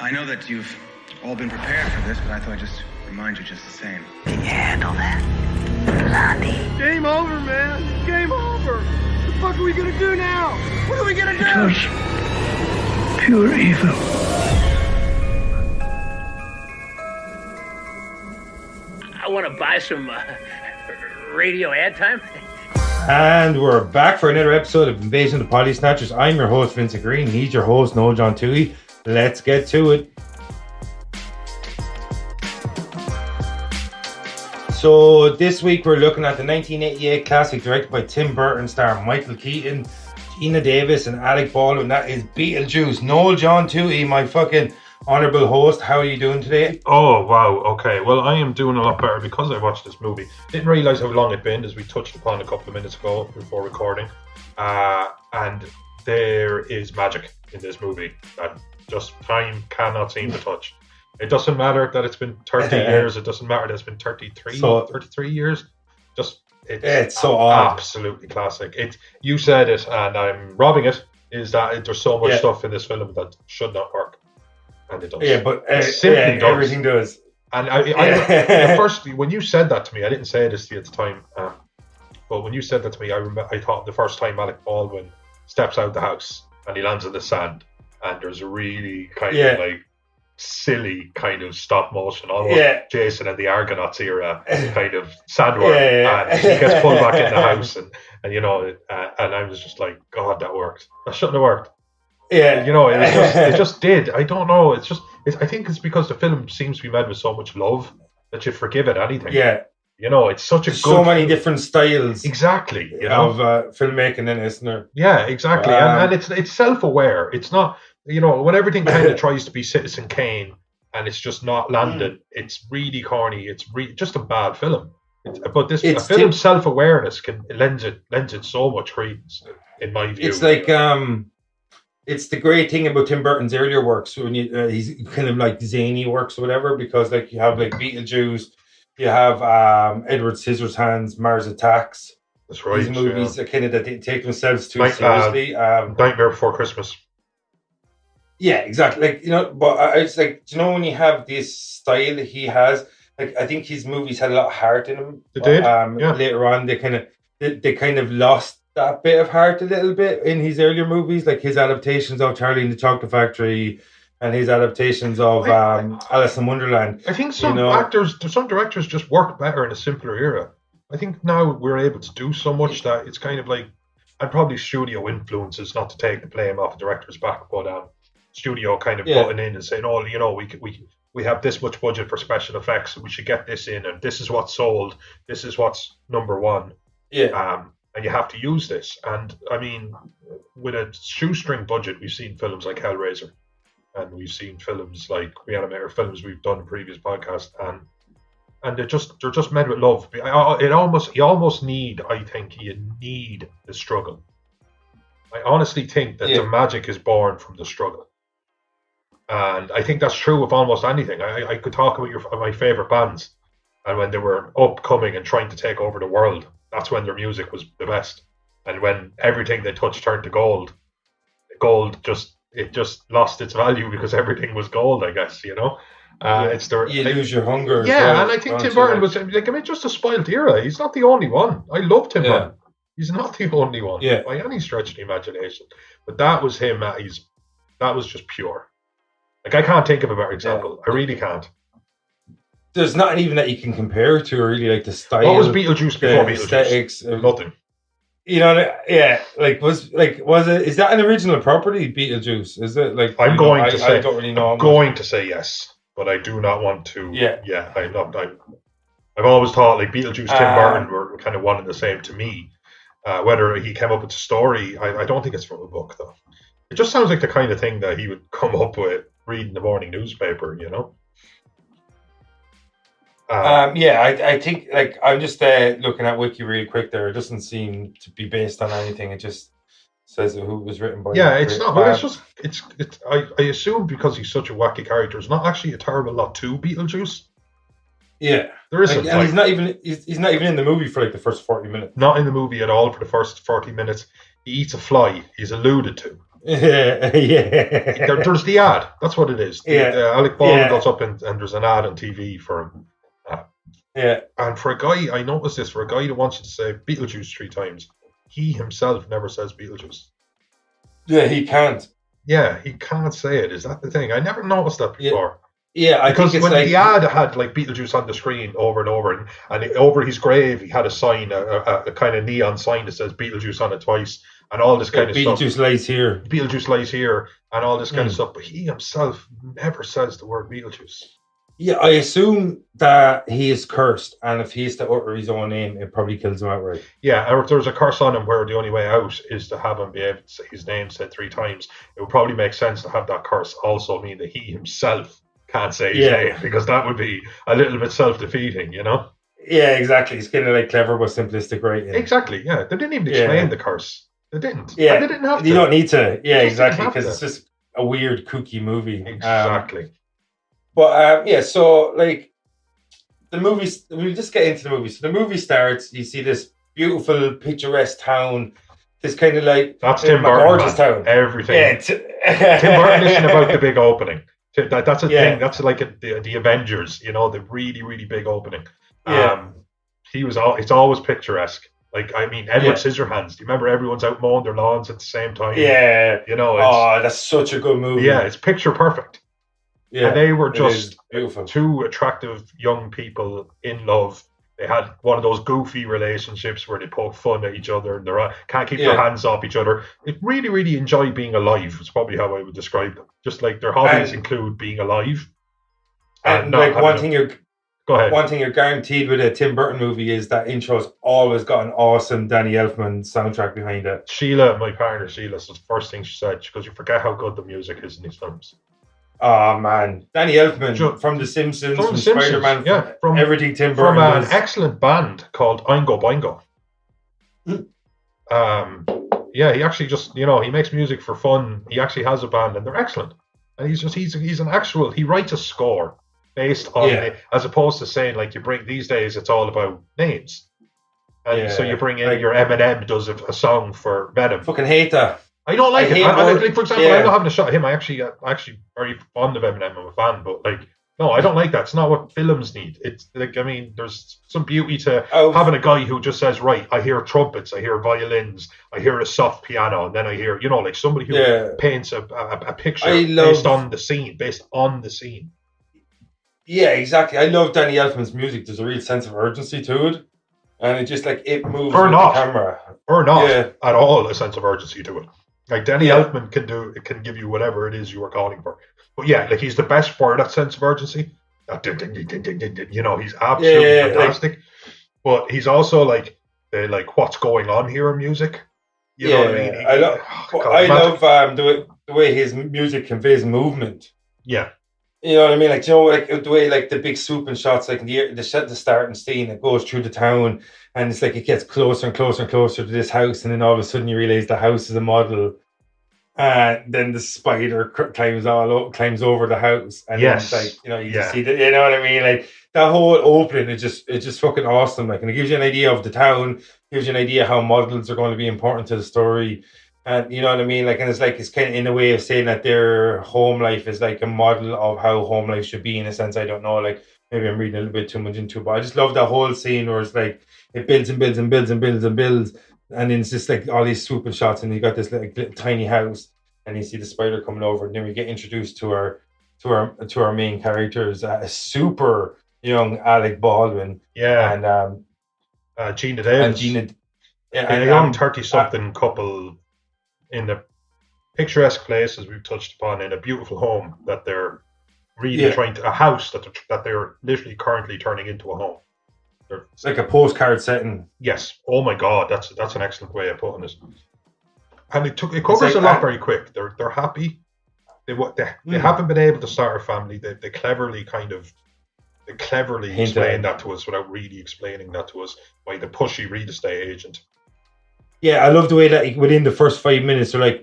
I know that you've all been prepared for this, but I thought I'd just remind you just the same. Can you handle that, Blondie? Game over, man. Game over. What the fuck are we gonna do now? What are we gonna do? It was pure evil. I want to buy some radio ad time. And we're back for another episode of Invasion of the Potty Snatchers. I'm your host, Vincent Green. He's your host, Noel-John. Let's get to it. So this week we're looking at the 1988 classic directed by Tim Burton, starring Michael Keaton, Gina Davis and Alec Baldwin. That is Beetlejuice. Noel-John, my fucking honourable host. How are you doing today? Oh, wow. Okay. Well, I am doing a lot better because I watched this movie. Didn't realise how long it'd been, as we touched upon a couple of minutes ago before recording. And there is magic in this movie that just time cannot seem to touch. It doesn't matter that it's been 30 years. It doesn't matter that it's been 33 years. It's so odd. Absolutely classic. You said it, and I'm robbing it, is that there's so much stuff in this film that should not work. And it does. Yeah, but it simply does. Everything does. And I first, when you said that to me, I didn't say this to you at the time, but when you said that to me, I thought the first time Alec Baldwin steps out the house and he lands in the sand, and there's a really kind of like silly kind of stop motion, almost Jason and the Argonauts era kind of sandworm, and he gets pulled back in the house, and you know, and I was just like, God, that worked. That shouldn't have worked. Yeah, you know, it just did. I don't know. I think it's because the film seems to be made with so much love that you forgive it anything. Yeah, you know, it's such a so many different styles. Exactly, you know, of filmmaking in it, isn't there? Yeah, exactly, and it's self-aware. It's not, you know, when everything kind of tries to be Citizen Kane and it's just not landed. It's really corny. It's just a bad film. But this film's self-awareness lends it so much credence, in my view. It's like it's the great thing about Tim Burton's earlier works, when he's kind of like zany works or whatever, because like you have like Beetlejuice, you have Edward Scissorhands, Mars Attacks. That's right. These movies are kind of that they take themselves too seriously. Nightmare Before Christmas. Yeah, exactly. Like, you know, but it's like, do you know when you have this style that he has? Like, I think his movies had a lot of heart in them. They did. Later on, they kind of lost that bit of heart a little bit in his earlier movies, like his adaptations of Charlie and the Chocolate Factory and his adaptations of Alice in Wonderland. I think some directors just work better in a simpler era. I think now we're able to do so much that it's kind of like, and probably studio influences, not to take the blame off the director's back, but studio kind of putting in and saying, oh, you know, we have this much budget for special effects, we should get this in, and this is what's sold, this is what's number one. Yeah. And you have to use this. And I mean, with a shoestring budget, we've seen films like Hellraiser, and we've seen films like Reanimator, films we've done in previous podcasts, and they're just made with love. You almost need the struggle. I honestly think that the magic is born from the struggle. And I think that's true of almost anything. I could talk about my favourite bands, and when they were upcoming and trying to take over the world, that's when their music was the best. And when everything they touched turned to gold just lost its value because everything was gold, I guess, you know. You lose your hunger. Yeah, and I think Tim Burton was like, I mean, just a spoiled era. He's not the only one. I love Tim Burton. He's not the only one by any stretch of the imagination. But that was him. That was just pure. Like, I can't think of a better example. I really can't. There's not even that you can compare to, really, like the style. What was Beetlejuice before Beetlejuice? Aesthetics, nothing. You know, was it? Is that an original property, Beetlejuice? Is it like? I'm going to say. I don't really know. I'm going to say yes, but I do not want to. Yeah. I've always thought like Beetlejuice, Tim Burton were kind of one and the same to me. Whether he came up with a story, I don't think it's from a book though. It just sounds like the kind of thing that he would come up with reading the morning newspaper, you know. I think, like, I'm just looking at Wiki really quick there. It doesn't seem to be based on anything. It just says who it was written by. Yeah, it's not. But it's I assume because he's such a wacky character, it's not actually a terrible lot to Beetlejuice. Yeah, there isn't. And he's not even in the movie for like the first 40 minutes. Not in the movie at all for the first 40 minutes. He eats a fly. He's alluded to. Yeah. There's the ad. That's what it is. Alec Baldwin Yeah. goes up and there's an ad on TV for him. Yeah. And for a guy, I noticed this, for a guy that wants you to say Beetlejuice 3 times, he himself never says Beetlejuice. Yeah, he can't. Yeah, he can't say it. Is that the thing? I never noticed that before. Yeah, Because think when it's like the ad had like Beetlejuice on the screen over and over, and over his grave he had a sign, a kind of neon sign that says Beetlejuice on it twice, and all this kind of stuff. Beetlejuice lies here. Beetlejuice lies here, and all this kind of stuff. But he himself never says the word Beetlejuice. Yeah, I assume that he is cursed, and if he is to utter his own name, it probably kills him outright. Yeah, or if there's a curse on him where the only way out is to have him be able to say his name said 3 times, it would probably make sense to have that curse also mean that he himself can't say his name, because that would be a little bit self-defeating, you know? Yeah, exactly. It's kind of like clever but simplistic writing. Exactly, yeah. They didn't even explain the curse. They didn't. Yeah, and they didn't have to. You don't need to. Yeah, They just exactly, didn't have because it's just a weird, kooky movie. Exactly. So, like, the movies, we'll just get into the movie. So the movie starts, you see this beautiful, picturesque town, this kind of like... That's Tim Burton, gorgeous town. Everything. Yeah, Tim Burton isn't about the big opening. That's a Yeah. thing. That's like the Avengers, you know, the really, really big opening. Yeah. It's always picturesque. Like, I mean, Edward Scissorhands. Do you remember everyone's out mowing their lawns at the same time? Yeah. You know, that's such a good movie. yeah, it's picture perfect. Yeah. And they were it just is beautiful. 2 attractive young people in love. They had one of those goofy relationships where they poke fun at each other and they can't keep their hands off each other. They really, really enjoy being alive. It's probably how I would describe them. Just like their hobbies include being alive. And like one thing you're guaranteed with a Tim Burton movie is that intro's always got an awesome Danny Elfman soundtrack behind it. Sheila, my partner Sheila, so the first thing she said, she goes, "You forget how good the music is in these films." Oh man, Danny Elfman from The Simpsons, from Spider-Man, from everything Tim Burton from does. an excellent band called Oingo Boingo. Yeah, he actually just, you know, he makes music for fun. He actually has a band, and they're excellent. And he's an actual. He writes a score based on as opposed to saying like these days it's all about names. And so you bring in like, your Eminem does a song for Venom. Fucking hate that. I don't like it. Like, for example, I'm not having a shot at him. I actually very fond of Eminem. I'm a fan, but like, no, I don't like that. It's not what films need. It's like, I mean, there's some beauty to having a guy who just says, right, I hear trumpets, I hear violins, I hear a soft piano, and then I hear, you know, like somebody who paints a picture based on the scene. Yeah, exactly. I love Danny Elfman's music. There's a real sense of urgency to it. And it just like, it moves with the camera. Or not at all a sense of urgency to it. Like Danny Elfman can give you whatever it is you are calling for. But yeah, like he's the best for that sense of urgency. You know, he's absolutely fantastic. But he's also like what's going on here in music. You know what I mean? I love the way his music conveys movement. Yeah. You know what I mean? Like, you know, like the way like the big swooping shots, like the starting scene, it goes through the town, and it's like it gets closer and closer and closer to this house, and then all of a sudden you realize the house is a model, and then the spider climbs over the house, and then it's like, you know, you just see that, you know what I mean? Like that whole opening is just fucking awesome. Like, and it gives you an idea of the town, gives you an idea how models are going to be important to the story. And you know what I mean? Like, and it's kind of in a way of saying that their home life is like a model of how home life should be, in a sense. I don't know, like maybe I'm reading a little bit too much into it, but I just love that whole scene where it's like it builds and builds and builds and builds and builds, and then it's just like all these swooping shots, and you got this like little tiny house, and you see the spider coming over, and then we get introduced to our main characters, a super young Alec Baldwin, and Gina Davis, a young 30-something couple in the picturesque place, as we've touched upon, in a beautiful home that they're really trying to, a house that they're literally currently turning into a home. It's like a postcard setting. Yes. Oh my God, that's an excellent way of putting it. And it covers a lot very quick. They're happy. They haven't been able to start a family. They cleverly explain that to us without really explaining that to us by the pushy real estate agent. Yeah, I love the way that within the first 5 minutes, they're like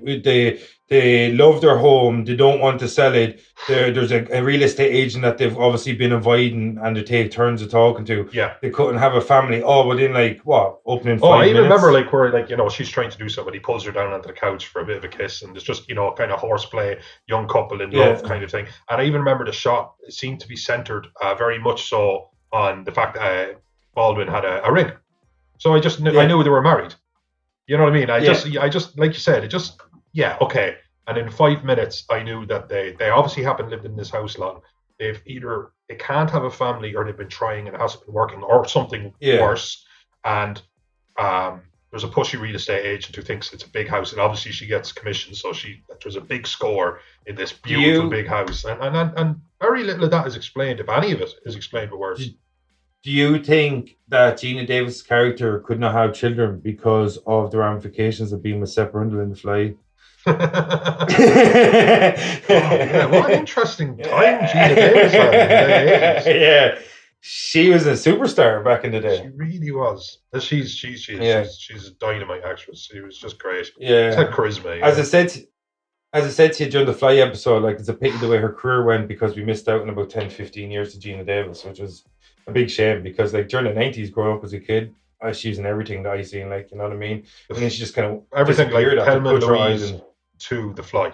they love their home, they don't want to sell it. There's a real estate agent that they've obviously been avoiding, and they take turns of talking to. Yeah. They couldn't have a family. Oh, within like what opening 5 Oh, I minutes. even remember like where like she's trying to do something. He pulls her down onto the couch for a bit of a kiss, and it's just kind of horseplay, young couple in love kind of thing. And I even remember the shot. It seemed to be centered very much so on the fact that Baldwin had a ring. So I just knew, I knew they were married. You know what I mean? I just like you said, okay. And in 5 minutes, I knew that they obviously haven't lived in this house long. They can't have a family, or they've been trying and it hasn't been working, or something worse. And there's a pushy real estate agent who thinks it's a big house, and obviously she gets commission, so there's a big score in this beautiful big house, and very little of that is explained, if any of it is explained with words. Do you think that Gina Davis' character could not have children because of the ramifications of being with Sepp Brundle in The Fly? What an interesting time Gina Davis had in the 80s. Yeah, she was a superstar back in the day. She really was. She's a dynamite actress. She was just great. Yeah, she had charisma. Yeah. As I said to you during the Fly episode, like, it's a pity the way her career went, because we missed out on about 10-15 years to Gina Davis, which was a big shame, because like during the 90s, growing up as a kid, she was in everything that I seen, like, you know what I mean? And then she just kind of everything, like Thelma and Louise to The Fly.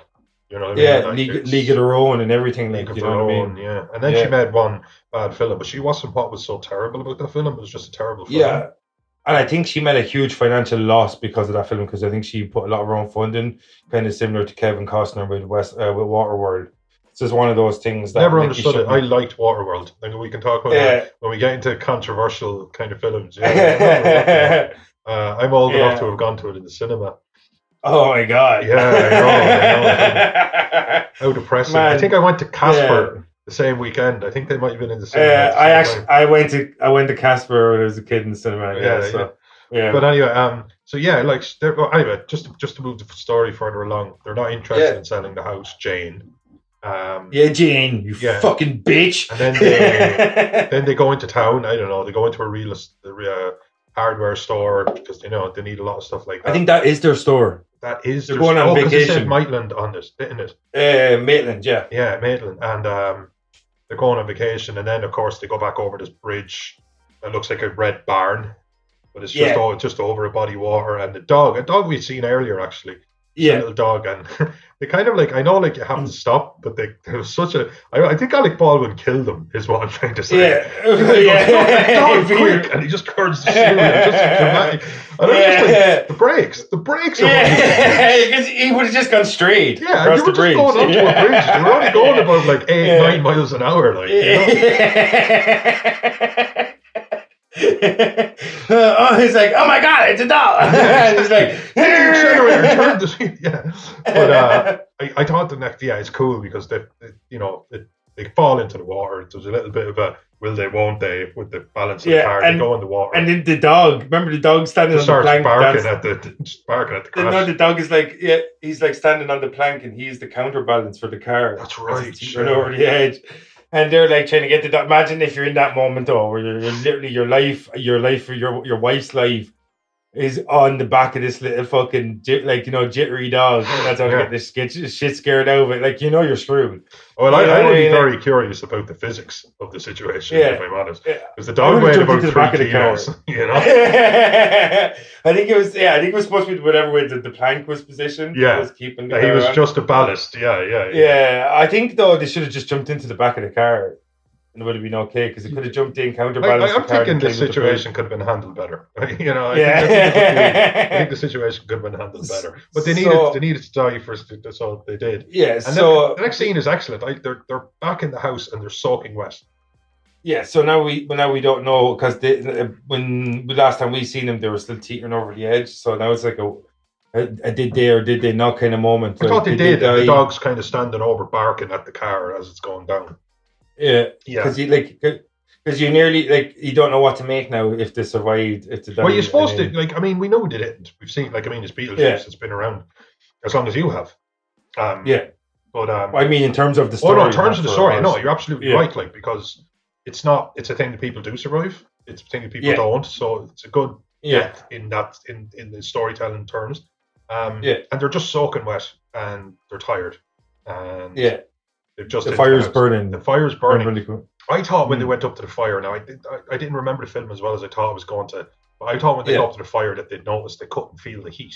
You know what I mean? Yeah, like, League of Their Own and everything, like, League of you Their know what I Own, mean? yeah. And then she made one bad film, but she wasn't what was so terrible about that film. It was just a terrible film. Yeah. And I think she made a huge financial loss because of that film, because I think she put a lot of her own funding, kind of similar to Kevin Costner with Waterworld. It's just one of those things that never understood it. I liked Waterworld. I mean, we can talk about that when we get into controversial kind of films. Yeah, I'm old enough to have gone to it in the cinema. Oh my god! Yeah, I know. How depressing! Man. I think I went to Casper the same weekend. I think they might have been in the cinema. I went to Casper when I was a kid in the cinema. Yeah. But anyway, anyway, just to move the story further along, they're not interested in selling the house, Jane. Jane, you fucking bitch. And then they go into town. I don't know. They go into a hardware store because they need a lot of stuff like that. I think that is their store. That is. They're going on vacation. It said Maitland on it, didn't it? Maitland, yeah. Yeah, Maitland, and they're going on vacation, and then of course they go back over this bridge that looks like a red barn, but it's just over a body of water, and a dog we'd seen earlier actually. A little dog, and they kind of like, I know, like, you have to stop, but there was such a. I think Alec Baldwin killed them, is what I'm trying to say. Dog, quick, and he just curls the shoe, just dramatic. And the brakes are because he would have just gone straight across the bridge. Going onto a bridge. They were only going about like 8-9 miles an hour, like. He's like, oh my god, it's a dog. He's like, turn the seat. Yeah, but I thought the next, it's cool because they fall into the water. There's a little bit of a will they, won't they, with the balance of the car. They go in the water, and then the dog. Remember the dog standing on the plank, barking at the crash. No, the dog is like, he's like standing on the plank, and he's the counterbalance for the car. That's right. Sure. Over the edge. And they're like trying to get the dog. Imagine if you're in that moment though, where you're literally your wife's life is on the back of this little fucking jittery dog. That's how to get this shit scared out of it. Like, you're screwed. Well, I would be very curious about the physics of the situation, if I'm honest. Because the dog weighed about 3 kilos. I think it was supposed to be whatever way the plank was positioned. Yeah, was keeping the he was just a ballast. Yeah, I think though they should have just jumped into the back of the car. And it would have been okay because it could have jumped in, counterbalanced. I'm thinking the situation could have been handled better. I think the situation could have been handled better. But they needed to die first, so they did. Yeah. And the next scene is excellent. Like they're back in the house and they're soaking wet. Yeah. So now we don't know because when the last time we seen them, they were still teetering over the edge. So now it's like a did they or did they not kind of moment. I thought they did. The dog's kind of standing over, barking at the car as it's going down. Yeah, because you nearly you don't know what to make now if they survived. Well, you're supposed to we know they didn't. We've seen it's Beetlejuice. It's been around as long as you have. But I mean, in terms of the story. In terms of the story, no, you're absolutely right. Like, because it's a thing that people do survive. It's a thing that people don't. So it's a good depth in the storytelling terms. And they're just soaking wet and they're tired. And they've just the fire's burning. The fire's burning. Really cool. I thought when they went up to the fire, now I didn't remember the film as well as I thought I was going to, but I thought when they got up to the fire that they'd noticed they couldn't feel the heat.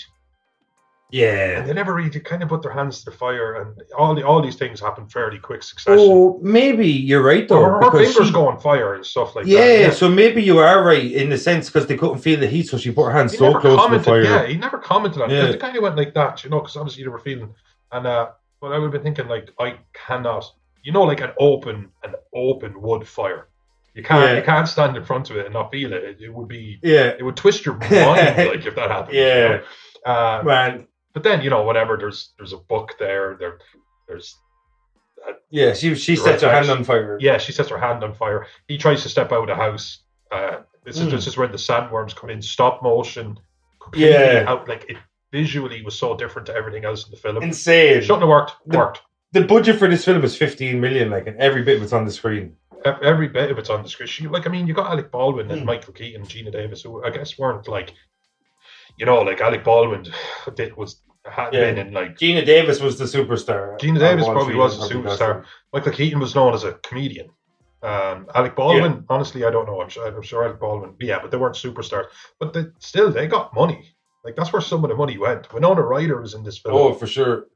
Yeah. And they never really kind of put their hands to the fire, and all these things happen fairly quick succession. Oh, maybe you're right though. Her fingers go on fire and stuff like that. Yeah, so maybe you are right in the sense because they couldn't feel the heat, so she put her hands so close to the fire. Yeah, he never commented on it. They kind of went like that, because obviously they were feeling. And but I would have been thinking like, I cannot, like an open wood fire. You can't stand in front of it and not feel it. It would be it would twist your mind like if that happened. Yeah, man. But then whatever. There's a book there. There's she sets her hand on fire. Yeah, she sets her hand on fire. He tries to step out of the house. This is where the sandworms come in, stop motion, completely out. Like it visually was so different to everything else in the film. Insane. Shouldn't have worked. The budget for this film is 15 million, and every bit of it's on the screen. Every bit of it's on the screen. You got Alec Baldwin and Michael Keaton and Gina Davis, who I guess weren't like Alec Baldwin had been in like. Gina Davis was the superstar. Gina Davis probably was the superstar. Michael Keaton was known as a comedian. Alec Baldwin, honestly, I don't know. I'm sure Alec Baldwin, but they weren't superstars. But they got money. Like that's where some of the money went. Winona Ryder was in this film. Oh, for sure.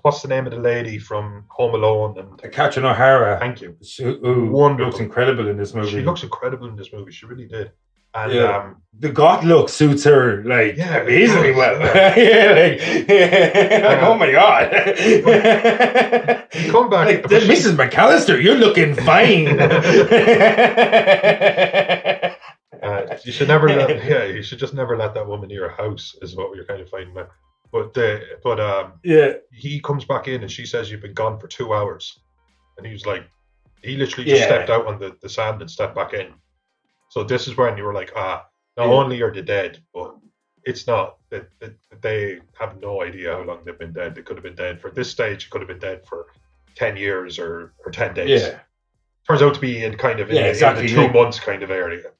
What's the name of the lady from Home Alone? And Catherine O'Hara. Thank you. Wonderful. Looks incredible in this movie. She looks incredible in this movie. She really did. And the goth look suits her amazingly well. Oh my god! Come back, like Mrs. McAllister, you're looking fine. You should never you should just never let that woman near your house, is what we're kind of finding out. But he comes back in and she says you've been gone for 2 hours, and he was like, he literally just stepped out on the sand and stepped back in. So this is when you were like, not only are they dead, but it's not that they have no idea how long they've been dead. They could have been dead for this stage. Could have been dead for 10 years or 10 days. Yeah. Turns out to be in kind of in the 2 months kind of area.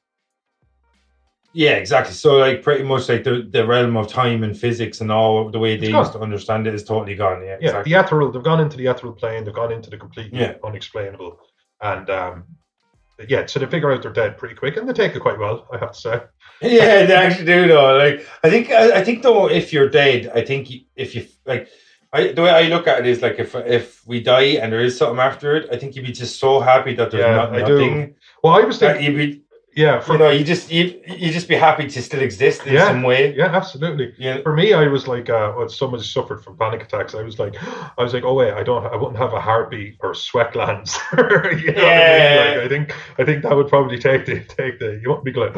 Yeah, exactly. So like pretty much like the realm of time and physics and all the way they used to understand it is totally gone. Yeah, exactly. The ethereal. They've gone into the ethereal plane. They've gone into the completely unexplainable. And so they figure out they're dead pretty quick, and they take it quite well, I have to say. Yeah, they actually do though. Like I think though, if you're dead, I think if you like. The way I look at it is like if we die and there is something after it, I think you'd be just so happy that there's nothing. Well, I was thinking, you'd be, you just be happy to still exist in some way. Yeah, absolutely. Yeah. For me, I was like, when someone suffered from panic attacks, I was like, oh wait, I wouldn't have a heartbeat or sweat glands. What I mean? Like, I think that would probably take the. You wouldn't be like,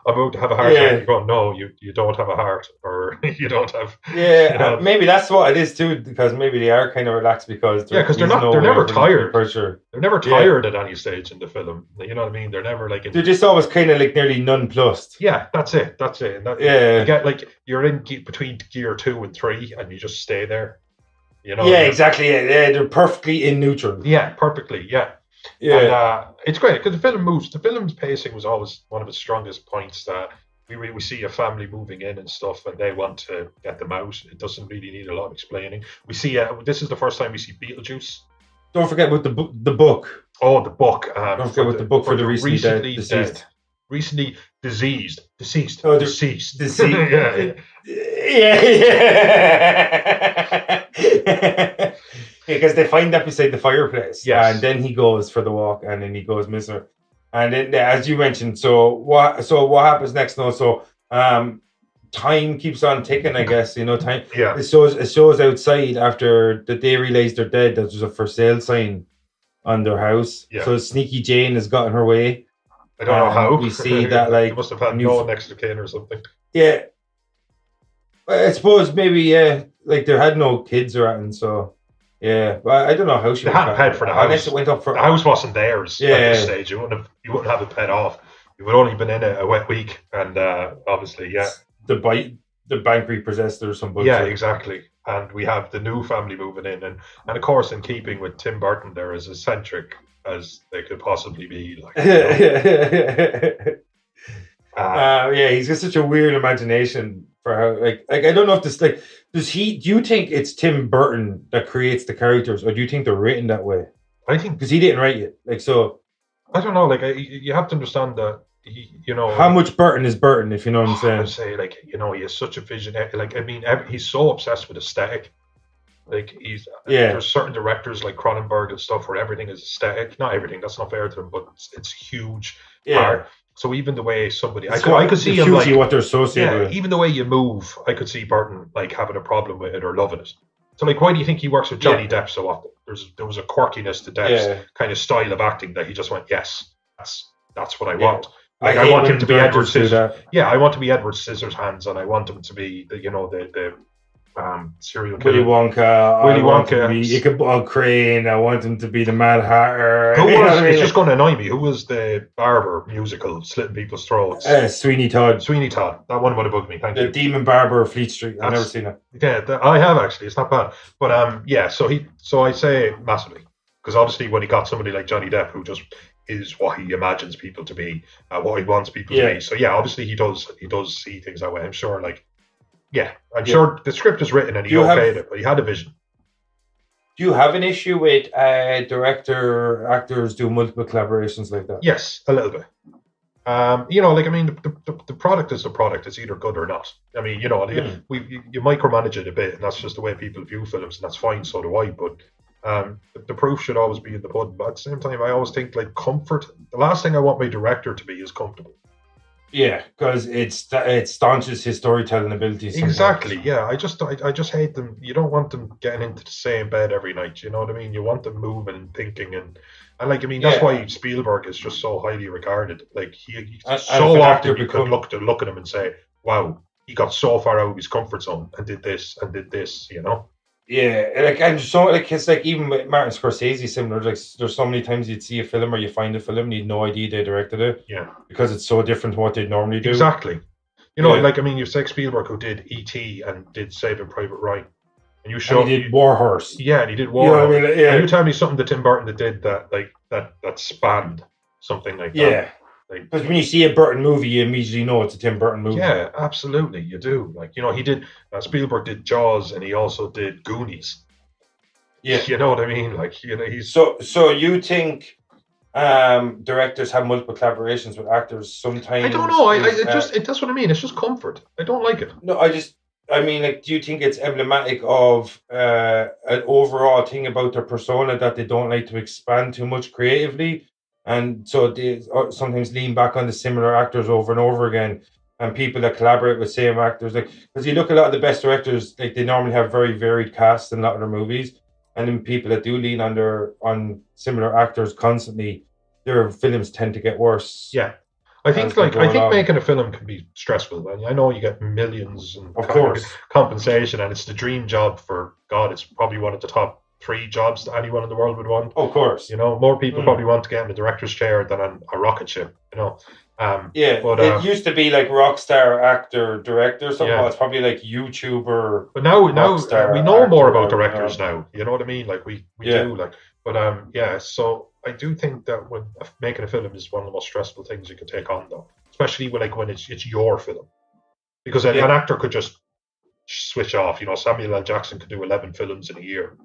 I'm about to have a heart attack. You go, no, you don't have a heart, or you don't have. Yeah, maybe that's what it is too, because maybe they are kind of relaxed because they're never tired. Pressure. They're never tired at any stage in the film. You know what I mean? They're never like. They're just always kind of like nearly nonplussed. Yeah, that's it. And you get like you're in between gear 2 and 3, and you just stay there. You know. Yeah, exactly. Yeah, they're perfectly in neutral. Yeah, perfectly. Yeah. Yeah, and, it's great because the film moves. The film's pacing was always one of its strongest points. That we see a family moving in and stuff, and they want to get them out. It doesn't really need a lot of explaining. We see this is the first time we see Beetlejuice. Don't forget about the book. Oh, the book. Don't forget about the book for the recently deceased. Recently deceased. Oh, deceased. Yeah. Because they find that beside the fireplace, and then he goes for the walk, and then he goes missing. And then, as you mentioned, so what happens next? No, so time keeps on ticking. I guess time. Yeah. It shows outside after that they realize they're dead. That there's a for sale sign on their house. Yeah. So Sneaky Jane has gotten her way. I don't know how. We see that like they must have had no next of kin or something. Yeah. I suppose maybe like they had no kids or anything, so. Yeah, but I don't know how she. They had a pet for the house. Unless it went up for the house wasn't theirs at this stage. You wouldn't have a pet off. You would only been in a wet week, and obviously, the bank repossessed or some bullshit. Yeah, exactly. And we have the new family moving in, and of course, in keeping with Tim Burton, they're as eccentric as they could possibly be. Like, Yeah, he's got such a weird imagination for how like I don't know if this like do you think it's Tim Burton that creates the characters, or do you think they're written that way? I think Because he didn't write it. Like, so I don't know. Like you have to understand that how much Burton is Burton, if you know what I'm saying. I'd say like he has such a vision. Like I mean, he's so obsessed with aesthetic. Like there's certain directors like Cronenberg and stuff where everything is aesthetic. Not everything. That's not fair to them, but it's huge part. So even the way somebody, I could see him like what they're associated with. Even the way you move, I could see Burton like having a problem with it or loving it. So like, why do you think he works with Johnny Depp so often? There was a quirkiness to Depp's kind of style of acting that he just went, yes, that's what I want. Like I want him to be Edward Scissors. Yeah, I want to be Edward Scissorhands, and I want him to be the serial killer. Willy Wonka. Ichabod Crane. I want him to be the Mad Hatter. It's just going to annoy me. Who was the barber musical slitting people's throats? Sweeney Todd. That one would have bugged me. Thank you. The Demon Barber of Fleet Street. I've never seen it. Yeah, I have actually. It's not bad. But So I say massively, because obviously when he got somebody like Johnny Depp, who just is what he imagines people to be, what he wants people to be. So yeah, obviously he does see things that way. I'm sure. I'm sure the script is written and he okayed it, but he had a vision. Do you have an issue with actors do multiple collaborations like that? Yes, a little bit. The product is the product. It's either good or not. I mean, you micromanage it a bit, and that's just the way people view films, and that's fine. So do I. But the proof should always be in the pudding. But at the same time, I always think like comfort. The last thing I want my director to be is comfortable. Yeah, because it staunches his storytelling abilities. Exactly. Yeah, I just hate them. You don't want them getting into the same bed every night. You know what I mean? You want them moving and thinking and that's why Spielberg is just so highly regarded. Like he so often you could look at him and say, "Wow, he got so far out of his comfort zone and did this and did this." You know. Yeah, it's like even with Martin Scorsese, similar. Like there's so many times you'd see a film or you find a film and you'd no idea they directed it. Yeah, because it's so different from what they normally do. Exactly. You say Spielberg, who did E.T. and did Saving Private Ryan, and he did War Horse. Yeah, and he did War Horse. And you tell me something that Tim Burton did that spanned something like that. Yeah. Because when you see a Burton movie, you immediately know it's a Tim Burton movie. Yeah, absolutely, you do. He did. Spielberg did Jaws, and he also did Goonies. Yeah, you know what I mean. He's so you think directors have multiple collaborations with actors sometimes? I don't know. That's what I mean. It's just comfort. I don't like it. No, do you think it's emblematic of an overall thing about their persona that they don't like to expand too much creatively? And so they sometimes lean back on the similar actors over and over again, and people that collaborate with same actors. Because you look at a lot of the best directors, they normally have very varied casts in a lot of their movies, and then people that do lean on similar actors constantly, their films tend to get worse. Yeah, I think making a film can be stressful. I know you get millions and of course compensation, and it's the dream job for God. It's probably one of the top 3 jobs that anyone in the world would want. Of course. More people probably want to get in the director's chair than on a rocket ship, but it used to be like rock star, actor, director, something. It's probably like YouTuber. But now we know more about directors now. You know what I mean? Like we do. So I do think that when making a film is one of the most stressful things you can take on, though, especially when it's your film, because an actor could just switch off. Samuel L. Jackson could do 11 films in a year.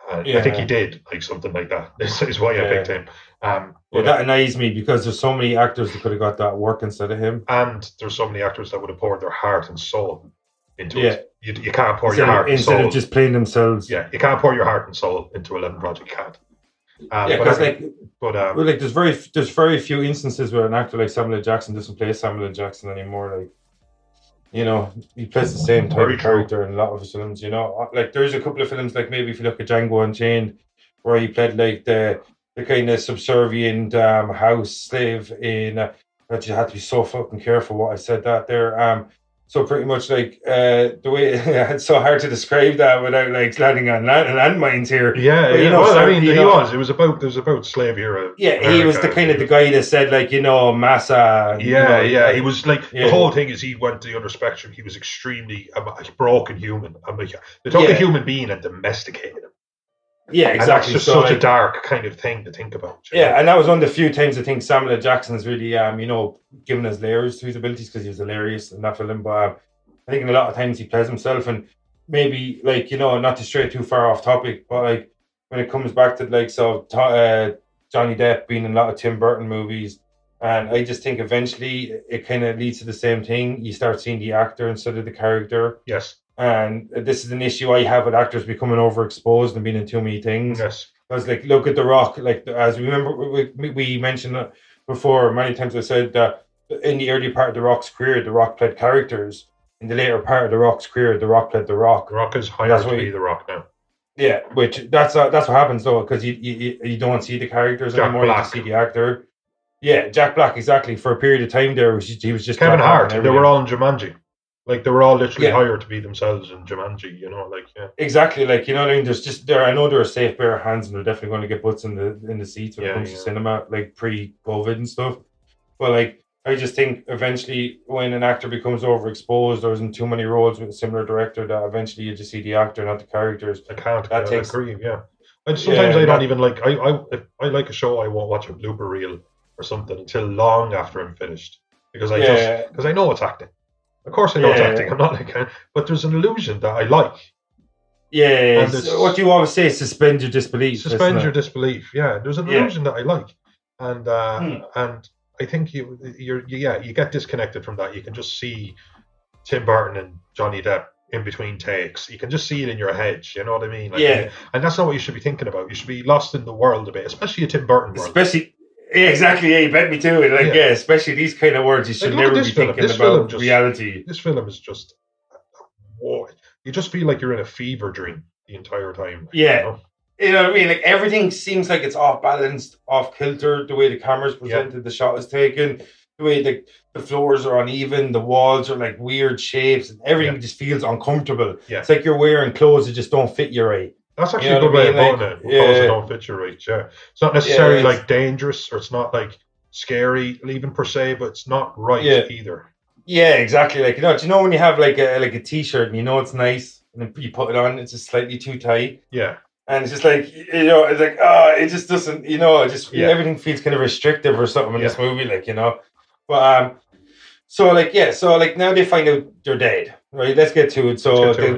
I think he did, something like that. This is why I picked him. That annoys me because there's so many actors that could have got that work instead of him. And there's so many actors that would have poured their heart and soul into it. You can't pour your heart and soul. Instead of just playing themselves. Yeah, you can't pour your heart and soul into 11 projects. You can't. There's very few instances where an actor like Samuel L. Jackson doesn't play Samuel L. Jackson anymore. He plays the same type of character in a lot of his films, there's a couple of films, maybe if you look at Django Unchained, where he played the kind of subservient house slave in that you had to be so fucking careful what I said that there. So pretty much the way it's so hard to describe that without landing on landmines here. Yeah, but, it was about slave era. Yeah, America. He was the kind of the guy that said massa. He was the whole thing is he went to the other spectrum. He was extremely a broken human. They took a human being and domesticated him. Yeah, And that's exactly. just So, such a like, dark kind of thing to think about. you know? yeah, and that was one of the few times I think Samuel L. Jackson's really, given us layers to his abilities because he was hilarious in that film. But I think in a lot of times he plays himself, and maybe like not to stray too far off topic, but like when it comes back to like Johnny Depp being in a lot of Tim Burton movies, and I just think eventually it kind of leads to the same thing. You start seeing the actor instead of the character. Yes. And this is an issue I have with actors becoming overexposed and being in too many things. Yes. Because, like, look at The Rock. Like, as we remember, we mentioned it before many times. I said that in the early part of The Rock's career, The Rock played characters. In the later part of The Rock's career, The Rock played The Rock. The Rock is hired That's to why- be The Rock now. Yeah, which that's what happens though, because you don't see the characters Jack anymore. You Black. just see the actor. Yeah, Jack Black, exactly. For a period of time there, he was just Kevin Jack Black Hart. and They everything. were all in Jumanji. Like they were all literally Yeah. hired to be themselves in Jumanji. Like yeah. Exactly, like you know what I mean. There's just there. I know there are safe pair of hands, and they're definitely going to get butts in the seats when it Yeah, comes yeah. to cinema, like pre-COVID and stuff. But like, I just think eventually, when an actor becomes overexposed or is in too many roles with a similar director, that eventually you just see the actor, not the characters. I can't That takes- agree. Yeah. Sometimes I Yeah, don't that- even like. If I like a show, I won't watch a blooper reel or something until long after I'm finished because I know it's acting. Of course, I know it's Yeah. acting. I'm not like, but there's an illusion that I like. Yeah, And it's- what you always say is suspend your disbelief. Suspend isn't your it? disbelief. Yeah, there's an Yeah. illusion that I like, and I think you get disconnected from that. You can just see Tim Burton and Johnny Depp in between takes. You can just see it in your head. You know what I mean? Like, Yeah. And that's not what you should be thinking about. You should be lost in the world a bit, especially a Tim Burton world. Especially, yeah, exactly. Yeah, you bet me to it. Like, Yeah. yeah, especially these kind of words, you should Like, look at never be this film. thinking This film about just- reality. This film is just, whoa. You just feel like you're in a fever dream the entire time. Yeah. You know? You know what I mean? Like everything seems like it's off balanced, off kilter. The way the camera's presented, the shot is taken, the way the floors are uneven, the walls are like weird shapes, and everything just feels uncomfortable. Yeah. It's like you're wearing clothes that just don't fit you right. That's actually You know a good what I way of mean? putting Like, it. Clothes that yeah. don't fit you right. Yeah. It's not necessarily it's- like dangerous or it's not like scary even per se, but it's not right Yeah. either. Yeah, exactly. Like do you know when you have like a t-shirt and you know it's nice, and then you put it on, it's just slightly too tight. Yeah. And it's just like, it's like, it just doesn't, everything feels kind of restrictive or something in this movie, like, But, so now they find out they're dead, right? Let's get to it. So Let's get to it,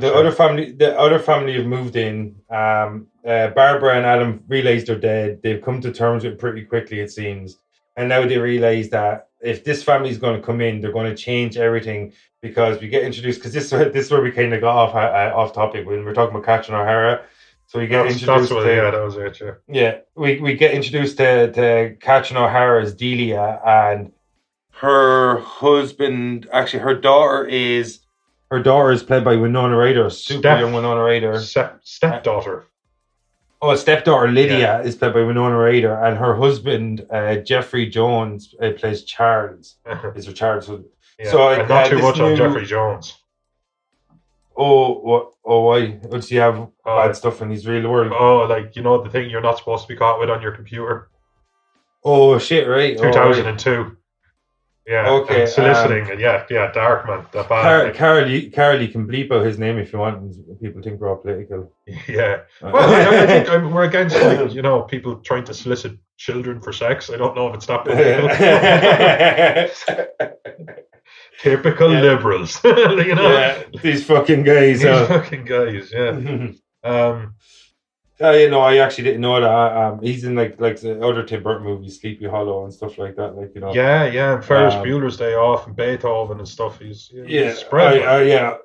the other family have moved in. Barbara and Adam realize they're dead. They've come to terms with it pretty quickly, it seems. And now they realize that if this family is going to come in, they're going to change everything because we get introduced, because this is where we kind of got off topic when we're talking about Catherine O'Hara. So we get introduced to... Yeah, that was it, yeah. Yeah, we get introduced to Catherine O'Hara as Delia, and her husband, actually her daughter is played by Winona Ryder, super young Winona Ryder. Stepdaughter. Oh, stepdaughter Lydia is played by Winona Ryder, and her husband Jeffrey Jones plays Charles. Is Charles? Yeah. So and not too this much on new- Jeffrey Jones. Why? Does he have bad stuff in his real world? Oh, like the thing you're not supposed to be caught with on your computer. Oh shit! Right, 2002. Yeah. Okay, And soliciting. And yeah, dark man. That bad. Carl, you can bleep out his name if you want. People think we're all political. Yeah. Well, I think we're against people trying to solicit children for sex. I don't know if it's that political. Typical liberals. Yeah, these fucking guys. These fucking guys. Yeah. I actually didn't know that. He's in like the other Tim Burton movies, Sleepy Hollow and stuff like that. Like Yeah. And Ferris Bueller's Day Off and Beethoven and stuff. He's spread. Yeah.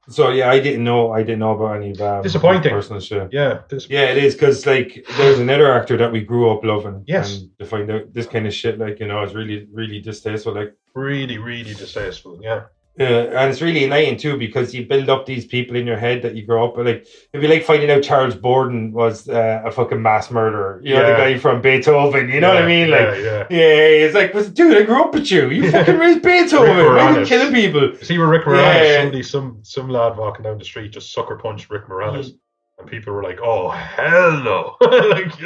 So I didn't know about any disappointing personal shit. Yeah, it is, because like there's another actor that we grew up loving. Yes. And to find out this kind of shit, like is really, really distasteful. Like really, really distasteful. Yeah. And it's really annoying too, because you build up these people in your head that you grow up with. Like it'd be like finding out Charles Borden was a fucking mass murderer. The guy from Beethoven. You know what I mean? Like, it's like, dude, I grew up with you. You fucking raised Beethoven. Why are you killing people? See, with Rick Moranis, some lad walking down the street just sucker punched Rick Moranis, and people were like, "Oh hell no!" Like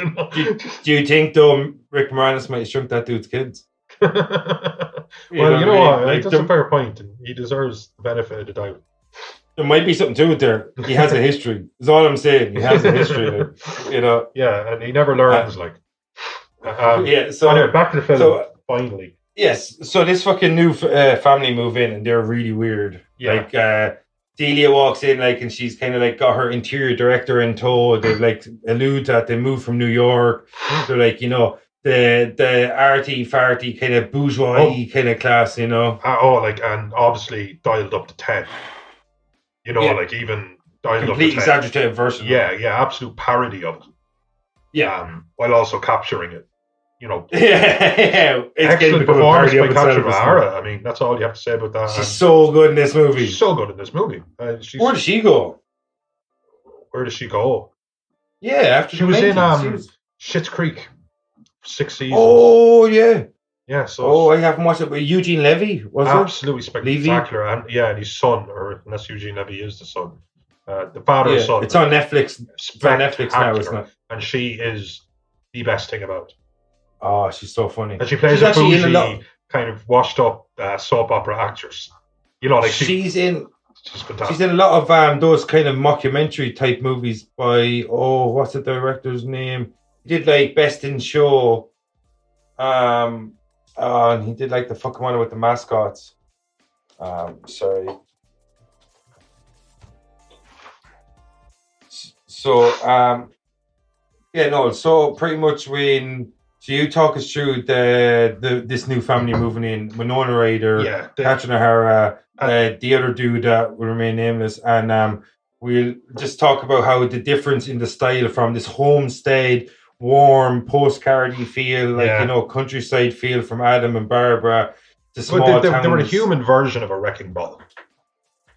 Do you think though Rick Moranis might have shrunk that dude's kids? Well, you know what? That's a fair point, and he deserves the benefit of the doubt. There might be something to it there. He has a history. That's all I'm saying. He has a history, like, you know. Yeah, and he never learns, like. Yeah, so anyway, back to the film, so, finally. Yes, so this fucking new family move in, and they're really weird. Yeah. Like, Delia walks in, like, and she's kind of like got her interior director in tow. They like allude that they moved from New York. They're like, you know, the arty farty kind of bourgeois kind of class, you know. And obviously dialed up to 10. You know, like even dialed complete up to 10. exaggerated version. Yeah, absolute parody of it. Yeah, while also capturing it. You know, it's excellent performance by Catherine O'Hara. I mean, that's all you have to say about that. She's so good in this movie. She's so good in this movie. Where does she go? Where does she go? Yeah, after she was in Schitt's Creek, 6 seasons. Oh yeah, yeah. So I haven't watched it. But Eugene Levy was absolutely spectacular, and his son, or unless Eugene Levy is the son, the father's son. It's on Netflix. It's on Netflix now, isn't it? And she is the best thing about it. Oh, she's so funny. And she plays a bougie, kind of washed up soap opera actress. You know, like she's in. She's fantastic. She's in a lot of those kind of mockumentary type movies by what's the director's name? He did like Best in Show. And he did like the fucking one with the mascots. Sorry. So so pretty much when you talk us through this new family moving in, Winona Ryder, Catherine O'Hara, the other dude that will remain nameless, and we'll just talk about how the difference in the style from this homestead, warm, postcardy feel, like you know, countryside feel from Adam and Barbara, to small towns. They were a human version of a wrecking ball.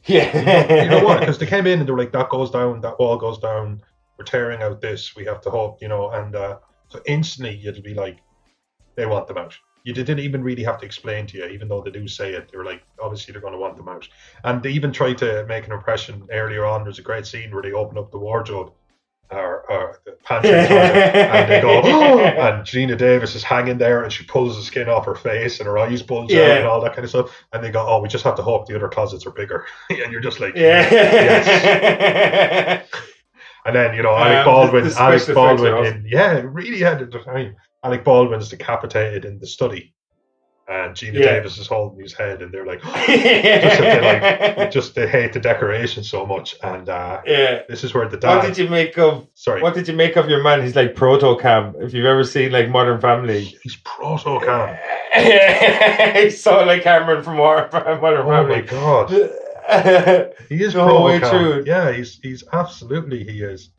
Yeah, you know what? Because they came in and they were like, that goes down, that wall goes down. We're tearing out this. We have to hope, you know, and so instantly it'll be like they want them out. You didn't even really have to explain to you, even though they do say it. They were like, obviously they're going to want them out. And they even tried to make an impression earlier on. There's a great scene where they open up the wardrobe or the pantry closet, and they go, oh! And Gina Davis is hanging there, and she pulls the skin off her face, and her eyes bulge out, and all that kind of stuff. And they go, oh, we just have to hope the other closets are bigger. And you're just like, yes. And then, you know, Alec Baldwin, really had it. I mean, Alec Baldwin's decapitated in the study, and Gina Davis is holding his head, and they're like, they hate the decoration so much. And this is where the dad. What did you make of your man? He's like proto-cam. If you've ever seen like Modern Family, he's proto-cam. He's so like Cameron from Modern Family. Oh my god. He is true. Yeah, he's absolutely he is.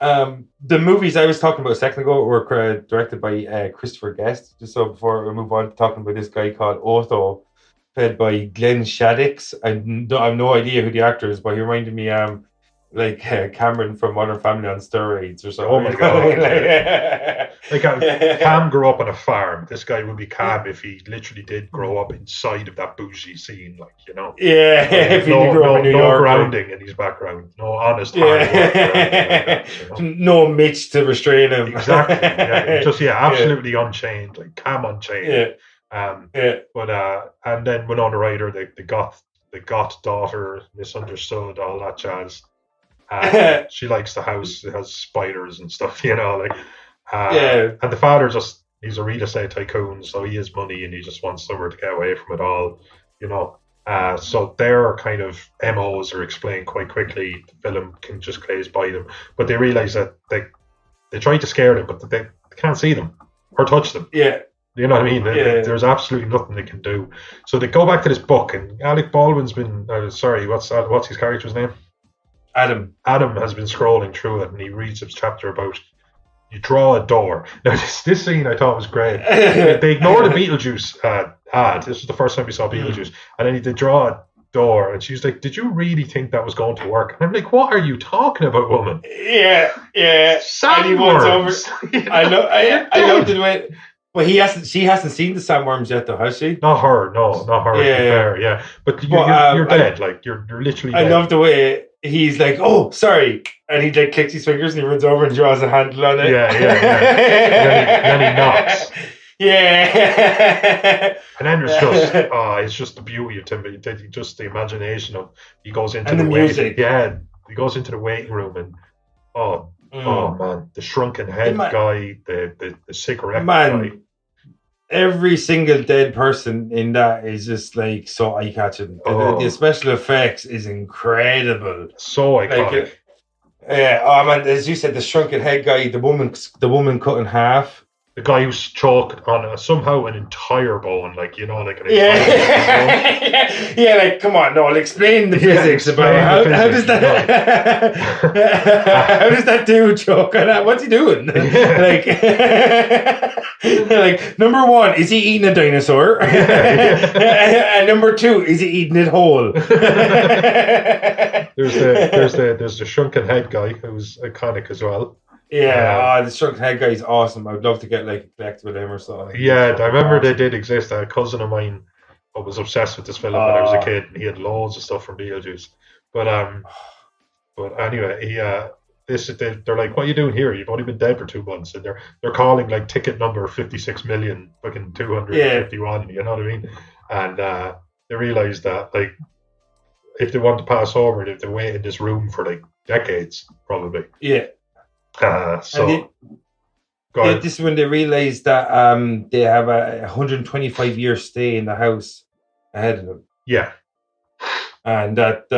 The movies I was talking about a second ago were directed by Christopher Guest. Just so before we move on to talking about this guy called Otho, played by Glenn Shaddix. I have no idea who the actor is, but he reminded me like Cameron from Modern Family on steroids or something. Oh my god! Cam grew up on a farm. This guy would be Cam if he literally did grow up inside of that bougie scene, like, you know. Yeah, if he grew up in New York, grounding in his background, no honest hard work, like that, you know? No Mitch to restrain him. Exactly. Absolutely unchained, like Cam unchained. But and then Winona Ryder, the goth daughter, misunderstood, all that jazz. She likes the house. It has spiders and stuff, you know, like. And the father he's a real estate tycoon, so he has money and he just wants somewhere to get away from it all, you know. So their kind of MOs are explained quite quickly. The film can just glaze by them, but they realize that they try to scare them, but they can't see them or touch them. Yeah. You know what I mean? There's absolutely nothing they can do. So they go back to this book, and Alec Baldwin's been what's his character's name? Adam has been scrolling through it, and he reads a chapter about you draw a door. Now, this scene I thought was great. They ignore the Beetlejuice ad. This was the first time we saw Beetlejuice. And then they draw a door, and she's like, did you really think that was going to work? And I'm like, what are you talking about, woman? Yeah. Sandworms. I know the way. Well, she hasn't seen the sandworms yet, though, has she? Not her, no, not her. Yeah. But you're dead. Like you're literally dead. I love the way he's like, oh, sorry, and he like clicks his fingers and he runs over and draws a handle on it. Yeah. Then he knocks. Yeah. And then there's just, it's just the beauty of Tim Burton, just the imagination of, he goes into And the music. he goes into the waiting room and, oh man, the shrunken head guy, the cigarette guy. Every single dead person in that is just like so eye-catching. The special effects is incredible. So iconic. Man, as you said, the shrunken head guy, the woman cut in half. The guy who's choked on somehow an entire bone, like, you know, like an entire bone. Yeah, like, come on, Noel, explain the physics about how does that how does that dude choke on that? What's he doing? Like, like, number one, is he eating a dinosaur? And number two, is he eating it whole? There's the shrunken head guy who's iconic as well. Yeah, the shrunken head guy is awesome. I'd love to get like a collect with him or something. Yeah, I remember they did exist. A cousin of mine was obsessed with this film when I was a kid, and he had loads of stuff from Beetlejuice. But anyway, they're like, "What are you doing here? You've only been dead for 2 months," and they're calling like ticket number 56,000,000 fucking 251. You know what I mean? And they realized that like if they want to pass over, they have to wait in this room for like decades, probably. Yeah. This is when they realized that they have a 125-year stay in the house ahead of them. Yeah. And that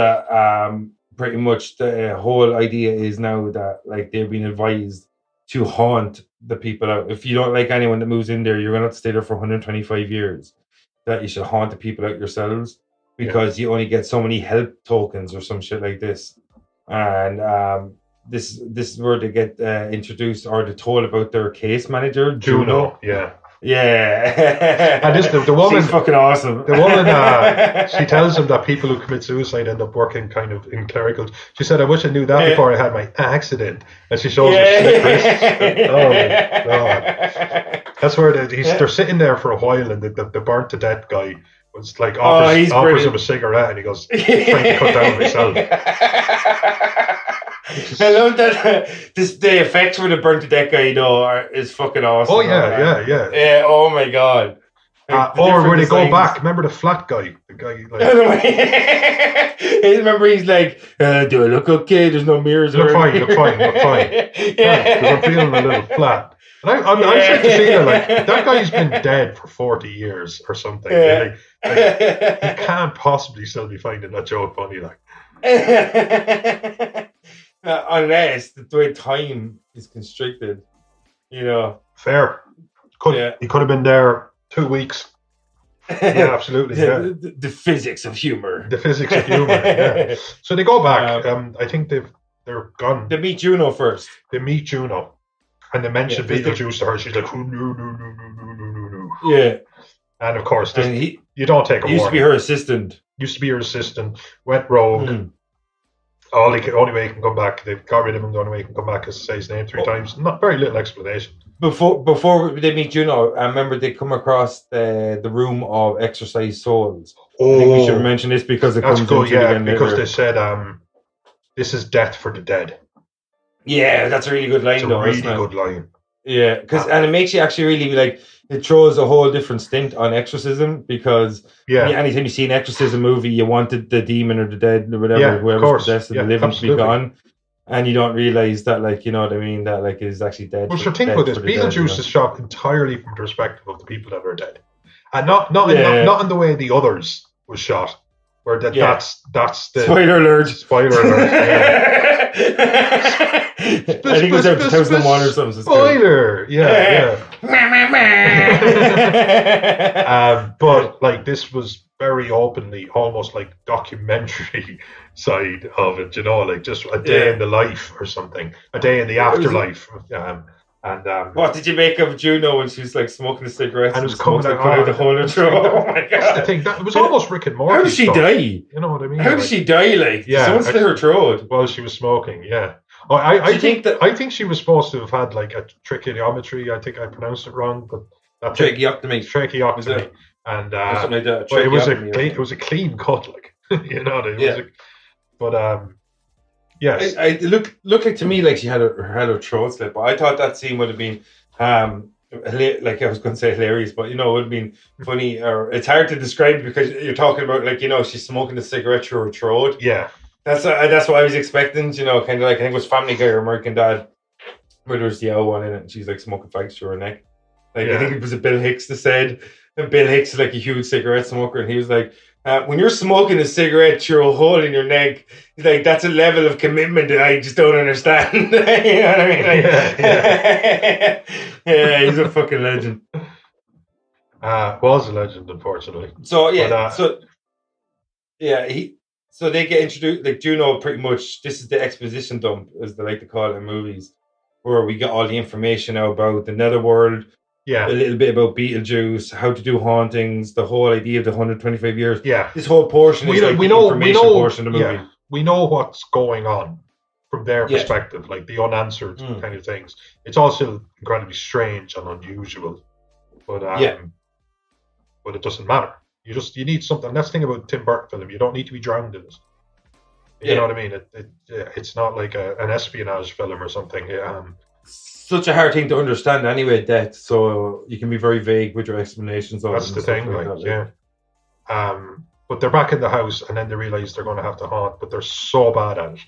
pretty much the whole idea is now that like they've been advised to haunt the people out. If you don't like anyone that moves in there, you're going to have to stay there for 125 years. That you should haunt the people out yourselves because you only get so many help tokens or some shit like this. And this is where they get introduced or they're told about their case manager, Juno. Yeah. And the woman, she's fucking awesome. The woman, she tells them that people who commit suicide end up working kind of in clericals. She said, "I wish I knew that before I had my accident." And she shows her slit wrists. Oh my god! That's where they're sitting there for a while, and the burnt to death guy was like offers him a cigarette, and he goes, "Trying to cut down myself." I love that the effects for the burnt to death guy though is fucking awesome. Oh yeah. Yeah, oh my god. Or when they go back, remember the flat guy? The guy like remember he's like, do I look okay? There's no mirrors. Look fine. Yeah, because I'm feeling a little flat. And I'm sure to see like that guy's been dead for 40 years or something. Yeah. Like, he can't possibly still be finding that joke funny like. Unless the way time is constricted, you know. Fair. He could have been there 2 weeks. Yeah, absolutely. Yeah. The physics of humor. Yeah. So they go back. I think they're gone. They meet Juno first. And they mention Beetlejuice to her. She's like, "Oh, no. Yeah. And of course, you don't take a warning. Used to be her assistant. Went rogue. Only way he can come back. They've got rid of him. The only way he can come back is to say his name 3 times. Not very little explanation. Before they meet Juno, I remember they come across the room of exorcised souls. I think we should mention this because it comes into it again because later. They said this is death for the dead. Yeah, that's a really good line. It's a really good line. Yeah, and it makes you actually really like. It throws a whole different stint on exorcism because anytime you see an exorcism movie, you wanted the demon or the dead or whatever, whoever's possessed and the living to be gone, and you don't realize that, like, you know what I mean, that like it is actually dead. Well, think about this: Beetlejuice is shot entirely from the perspective of the people that are dead, and not in the way the others was shot, where that's the spoiler alert. I think it was episode 2001 or something. Spoiler, but like this was very openly, almost like documentary side of it. You know, like just a day in the life or something, a day in the afterlife. What did you make of Juno when she was like smoking a cigarette and it was coming out the hole in her? Oh my god! That's the thing. It was almost Rick and Morty. How did she die? You know what I mean? How did she die? Like, someone slit her throat while she was smoking. Yeah. Oh, I think she was supposed to have had like a tracheotomy. I think I pronounced it wrong, but tracheotomy, and something like that. But it was a clean cut, like you know. Yes. It looked like to me like she had her throat slit, but I thought that scene would have been like I was going to say hilarious, but it would have been funny, or it's hard to describe because you're talking about like she's smoking a cigarette through her throat. Yeah. That's what I was expecting. Kind of like I think it was Family Guy or American Dad, where there's the owl one in it, and she's like smoking fags through her neck. Like I think it was a Bill Hicks that said, and Bill Hicks is like a huge cigarette smoker, and he was like, when you're smoking a cigarette through a hole in your neck, he's like, that's a level of commitment that I just don't understand. You know what I mean? Like, yeah, he's a fucking legend. Was a legend, unfortunately. So yeah, so they get introduced. Like Juno, pretty much, this is the exposition dump, as they like to call it in movies, where we get all the information out about the netherworld. Yeah. A little bit about Beetlejuice, how to do hauntings, the whole idea of the 125 years. Yeah. This whole portion is like the information portion of the movie. Yeah. We know what's going on from their perspective, like the unanswered kind of things. It's also incredibly strange and unusual, but it doesn't matter. You need something. That's the thing about Tim Burton film. You don't need to be drowned in it. You know what I mean? It's not like an espionage film or something. Such a hard thing to understand anyway, death, so you can be very vague with your explanations of it. That's the thing, but they're back in the house, and then they realize they're going to have to haunt, but they're so bad at it.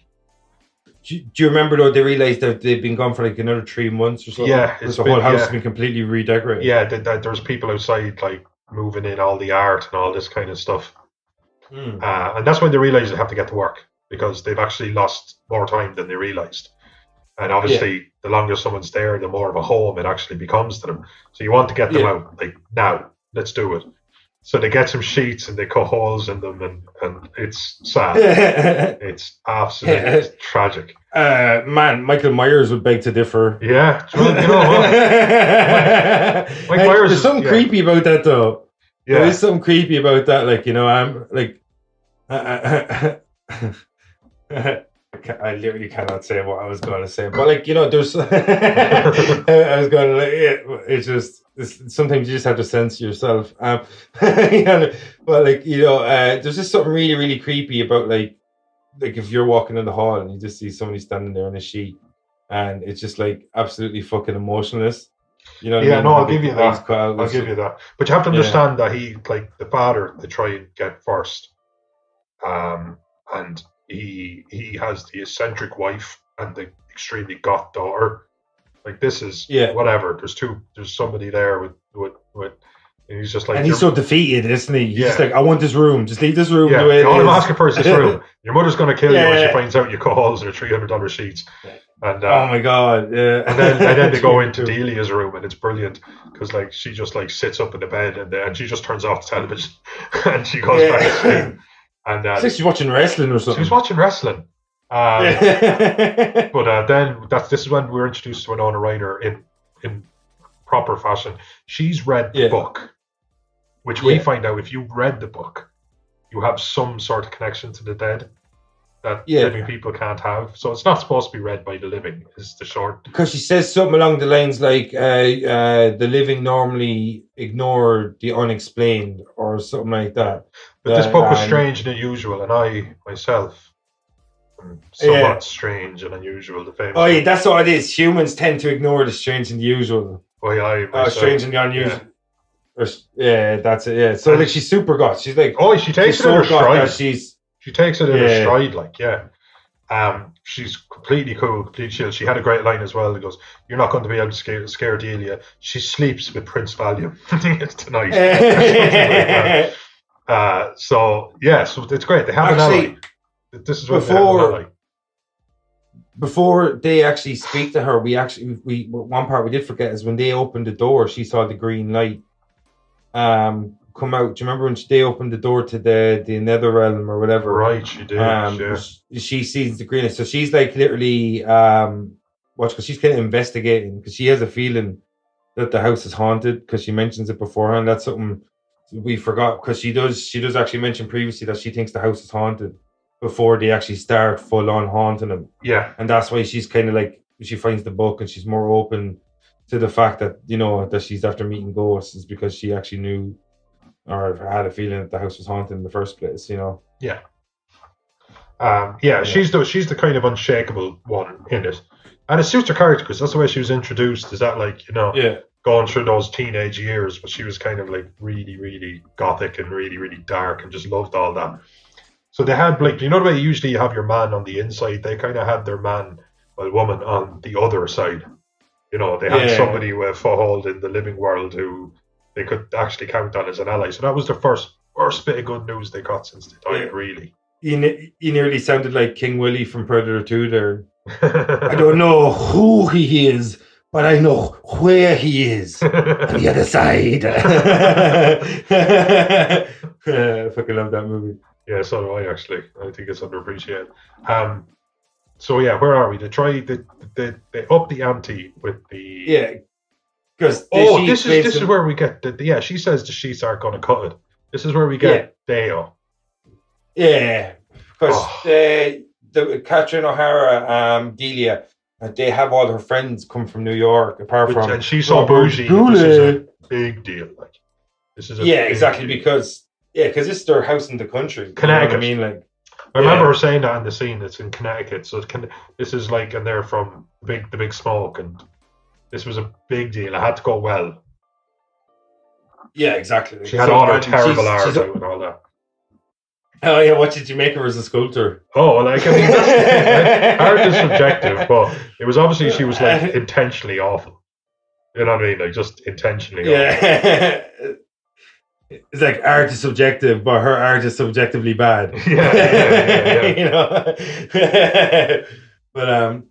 Do you remember though? They realized that they've been gone for like another 3 months or so. Yeah, the whole house has been completely redecorated. Yeah, there's people outside like moving in all the art and all this kind of stuff, and that's when they realize they have to get to work because they've actually lost more time than they realized. And obviously, the longer someone's there, the more of a home it actually becomes to them. So you want to get them out, like, now, let's do it. So they get some sheets and they cut holes in them, and it's sad. It's absolutely tragic. Man, Michael Myers would beg to differ. Yeah. You know what? Mike Myers, there's something creepy about that, though. Yeah. There is something creepy about that. Like, I'm like... I literally cannot say what I was going to say, but like there's. I was going to like it's just sometimes you just have to censor yourself. But like there's just something really really creepy about like if you're walking in the hall and you just see somebody standing there on a sheet, and it's just like absolutely fucking emotionless. You know? What I mean? No, I'll give you that. I'll give you that. But you have to understand that he, like the father, they try and get first, and. He has the eccentric wife and the extremely goth daughter. Like this is whatever. There's somebody there with and he's just like, and he's so defeated, isn't he? He's just like, I want this room. Just leave this room. Yeah, the way all it I'm is. asking for is this room. Your mother's gonna kill you when she finds out you cut holes in her $300 sheets. And oh my god! Yeah. And then they go into Delia's room, and it's brilliant because like she just like sits up in the bed and she just turns off the television and she goes back to sleep. And it's like she's watching wrestling or something. She's watching wrestling. But then this is when we're introduced to Winona Ryder in proper fashion. She's read the book, which we find out if you read the book, you have some sort of connection to the dead that living people can't have. So it's not supposed to be read by the living, is the short. Because she says something along the lines like, the living normally ignore the unexplained or something like that. But this book was strange and unusual, and I, myself, am somewhat strange and unusual. The famous book. That's what it is. Humans tend to ignore the strange and the usual. Strange and the unusual. That's it, yeah. So, like, she's super goth. She's like... she takes it in her stride. She takes it in her stride, like, she's completely cool, completely chill. She had a great line as well that goes, "You're not going to be able to scare Delia. She sleeps with Prince Valium tonight." So it's great. They have an ally. This is what they have an ally. Before they actually speak to her, we one part we did forget is when they opened the door, she saw the green light come out. Do you remember when they opened the door to the nether realm or whatever? Right, she did. She sees the green. So she's like literally because she's kind of investigating because she has a feeling that the house is haunted because she mentions it beforehand. That's something we forgot because she does actually mention previously that she thinks the house is haunted before they actually start full on haunting them. Yeah. And that's why she's kind of like, she finds the book and she's more open to the fact that, that she's after meeting ghosts is because she actually knew or had a feeling that the house was haunted in the first place, Yeah. She's the kind of unshakable one in it. And it suits her character because that's the way she was introduced. Is that like, going through those teenage years, but she was kind of like really, really gothic and really, really dark, and just loved all that. So they had like, you know the way usually you have your man on the inside, they kind of had their man, well, woman on the other side. You know, they had somebody with a foothold in the living world who they could actually count on as an ally. So that was the first bit of good news they got since they died, really. You nearly sounded like King Willie from Predator 2 there. I don't know who he is, but I know where he is. On the other side. I fucking love that movie. Yeah, so do I, actually. I think it's underappreciated. So yeah, where are we? They up the ante with the... Yeah. Because this is where we get she says the sheets aren't going to cut it. This is where we get Deo. Yeah, because the Catherine O'Hara, Delia, they have all her friends come from New York, from... And she's so bougie. This is a big deal. Like, this is exactly, because this is their house in the country. Connecticut. You know what I mean? Like, I remember her saying that in the scene. It's in Connecticut, so this is like, and they're from the Big Smoke, and this was a big deal. It had to go well. Yeah, exactly. She had all her terrible art out and all that. Oh yeah, what did you make her as a sculptor? Oh, like, I mean, art is subjective, but it was obviously she was like intentionally awful. You know what I mean? Like, just intentionally awful. It's like art is subjective, but her art is subjectively bad. Yeah. You know? But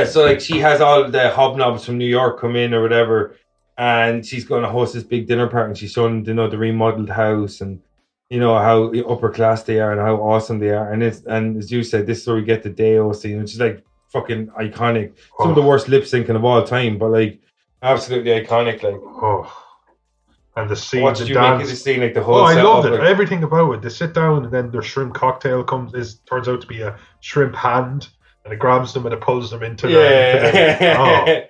so like she has all the hobnobs from New York come in or whatever, and she's going to host this big dinner party, and she's showing them, the remodeled house, and you know how upper class they are and how awesome they are, and as you said, this is where we get the Deo scene, which is like fucking iconic. Some of the worst lip syncing of all time, but like absolutely iconic. Like, and the scene, what did you make of the scene? Like the whole. I loved it. Like, everything about it. They sit down, and then their shrimp cocktail turns out to be a shrimp hand, and it grabs them and it pulls them into the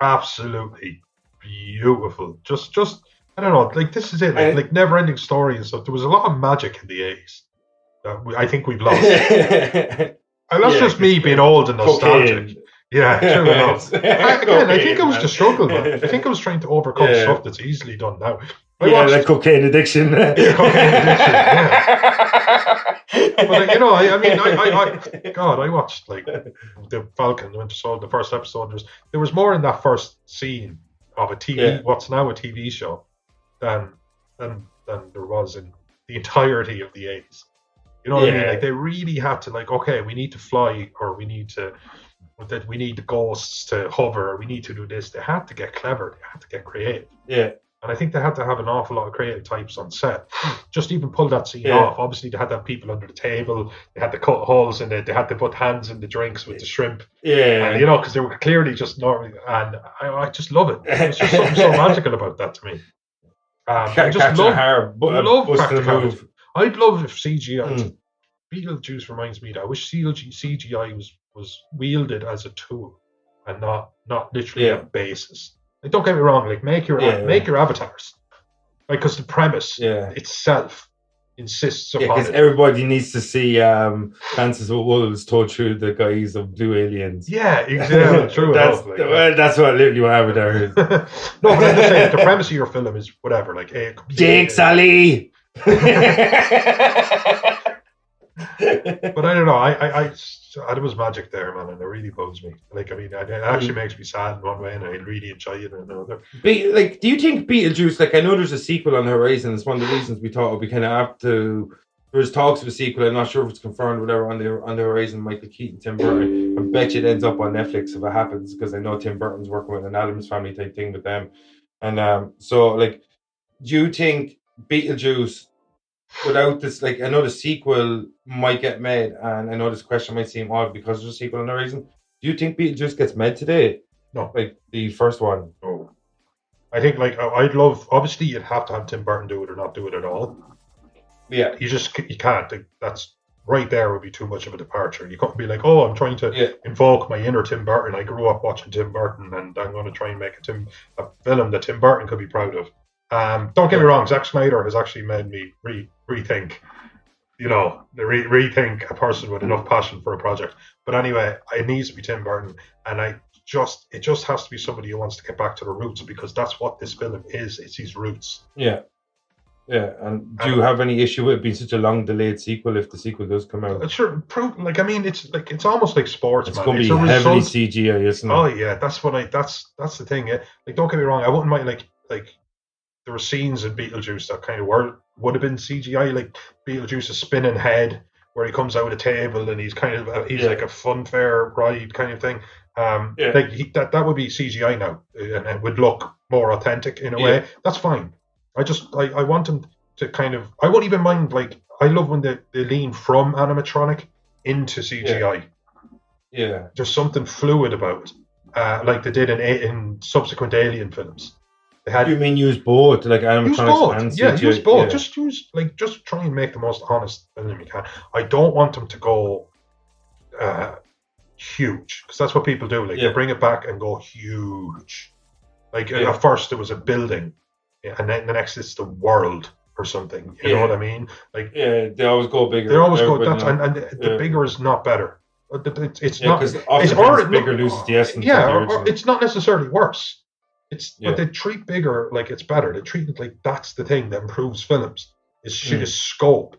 absolutely beautiful. Just I don't know. Like, this is it. Like never ending story and stuff. There was a lot of magic in the 80s that I think we've lost. And that's just me being old and nostalgic. Cocaine. Yeah, true enough. I think it was the struggle, man. I think I was trying to overcome stuff that's easily done now. Like cocaine addiction. Cocaine addiction, But you know, I watched like the Falcon, the Winter Soldier, the first episode. There was more in that first scene of a TV, what's now a TV show, than there was in the entirety of the 80s. You know what I mean? Like, they really had to, like, okay, we need to fly, or we need the ghosts to hover, we need to do this. They had to get clever, they had to get creative. Yeah. And I think they had to have an awful lot of creative types on set. Just even pull that scene off. Obviously, they had to have people under the table. They had to cut holes in it. They had to put hands in the drinks with the shrimp. Yeah. And, because they were clearly just normal. And I just love it. There's just something so magical about that to me. I just love practical. I'd love if CGI... Beetlejuice reminds me that I wish CGI was wielded as a tool and not literally a basis. Like, don't get me wrong, like, make your avatars, like, because the premise itself insists upon because everybody needs to see Dances with Wolves told through the guise of blue aliens. Yeah, exactly. True enough. That's literally what Avatar is. No, but I'm just saying, the premise of your film is whatever, like, Jake Sully. But I don't know. I there was magic there, man, and it really bugs me. Like, I mean, it actually makes me sad in one way, and I really enjoy it in another. Like, do you think Beetlejuice? Like, I know there's a sequel on the horizon. It's one of the reasons we thought we kind of have to. There's talks of a sequel. I'm not sure if it's confirmed or whatever on the horizon. Michael Keaton, Tim Burton. I bet you it ends up on Netflix if it happens, because I know Tim Burton's working with an Addams Family type thing with them. And so, like, do you think Beetlejuice, without this, like, I know the sequel might get made, and I know this question might seem odd because there's a sequel on the horizon. Do you think Beetlejuice gets made today? No. Like the first one? No. I think, like, I'd love, obviously you'd have to have Tim Burton do it or not do it at all. Yeah. You can't. That's right there would be too much of a departure. You couldn't be like, oh, I'm trying to invoke my inner Tim Burton. I grew up watching Tim Burton, and I'm going to try and make a film that Tim Burton could be proud of. Don't get me wrong, Zack Snyder has actually made me rethink, rethink a person with enough passion for a project. But anyway, it needs to be Tim Burton, and just has to be somebody who wants to get back to the roots, because that's what this film is. It's his roots. Yeah. Yeah, and do you have any issue with it being such a long delayed sequel if the sequel does come out? Sure, like I mean, it's almost like sports. It's man. going to be a heavily result. CGI, isn't it? Oh yeah, that's the thing. Yeah. Like, don't get me wrong, I wouldn't mind like there were scenes in Beetlejuice that kind of would have been CGI, like Beetlejuice's spinning head where he comes out of a table and he's kind of like a funfair ride kind of thing. Like that would be CGI now, and it would look more authentic in a way. That's fine. I want them to kind of. I won't even mind. Like, I love when they lean from animatronic into CGI. Yeah. There's something fluid about, like they did in subsequent Alien films. They had. You mean use both, like animatronics and CGI? Yeah, use both. Yeah. Just try and make the most honest film you can. I don't want them to go huge, because that's what people do. Like, they bring it back and go huge. Like at first it was a building. And then the next is the world or something. You know what I mean? Like, they always go bigger. They always go that, and the bigger is not better. It's not. Because often bigger loses the essence. Or it's not necessarily worse. But they treat bigger like it's better. They treat it like that's the thing that improves films. Is scope.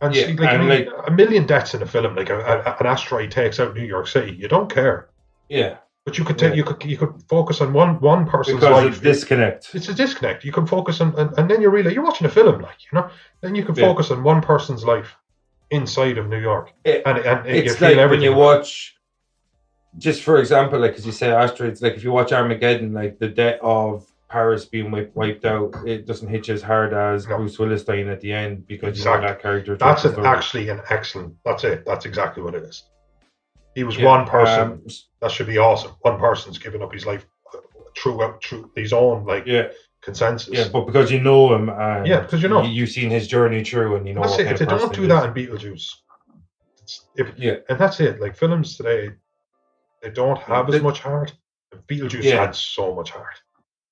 And a million deaths in a film, like an asteroid takes out New York City, you don't care. Yeah. But you could take, you could focus on one person's because life. It's disconnect. It's a disconnect. You can focus on, and then you realize you're watching a film, like, you know. Then you can focus on one person's life inside of New York, and it's you feel like everything. When you watch, just for example, like as you say, asteroids. Like if you watch Armageddon, like the death of Paris being wiped out, it doesn't hit you as hard as Bruce Willis dying at the end, because you know that character. That's actually an excellent. That's it. That's exactly what it is. He was one person. That should be awesome. One person's given up his life through his own consensus. Yeah, but because you know him, because you know you've seen his journey through, and you know. That's it. If they don't do that in Beetlejuice, and that's it. Like, films today, they don't have as much heart. Beetlejuice had so much heart.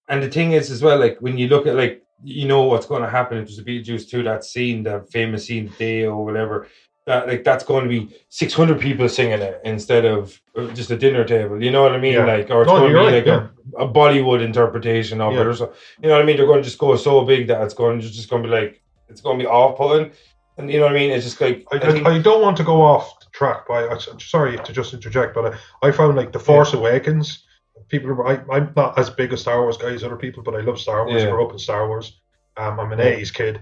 And the thing is, as well, like when you look at, like, you know what's going to happen if there's a Beetlejuice 2, that scene, that famous scene, the day or whatever. That, like, that's going to be 600 people singing it instead of just a dinner table. You know what I mean? Yeah. Like, or it's going to be a Bollywood interpretation of it, or so. You know what I mean? They're going to just go so big that it's going to be like, it's going to be off-putting. And you know what I mean? It's just like I don't want to go off the track, but I'm sorry to just interject, but I found, like, The Force Awakens. I'm not as big a Star Wars guy as other people, but I love Star Wars. I grew up in Star Wars. I'm an 80s kid,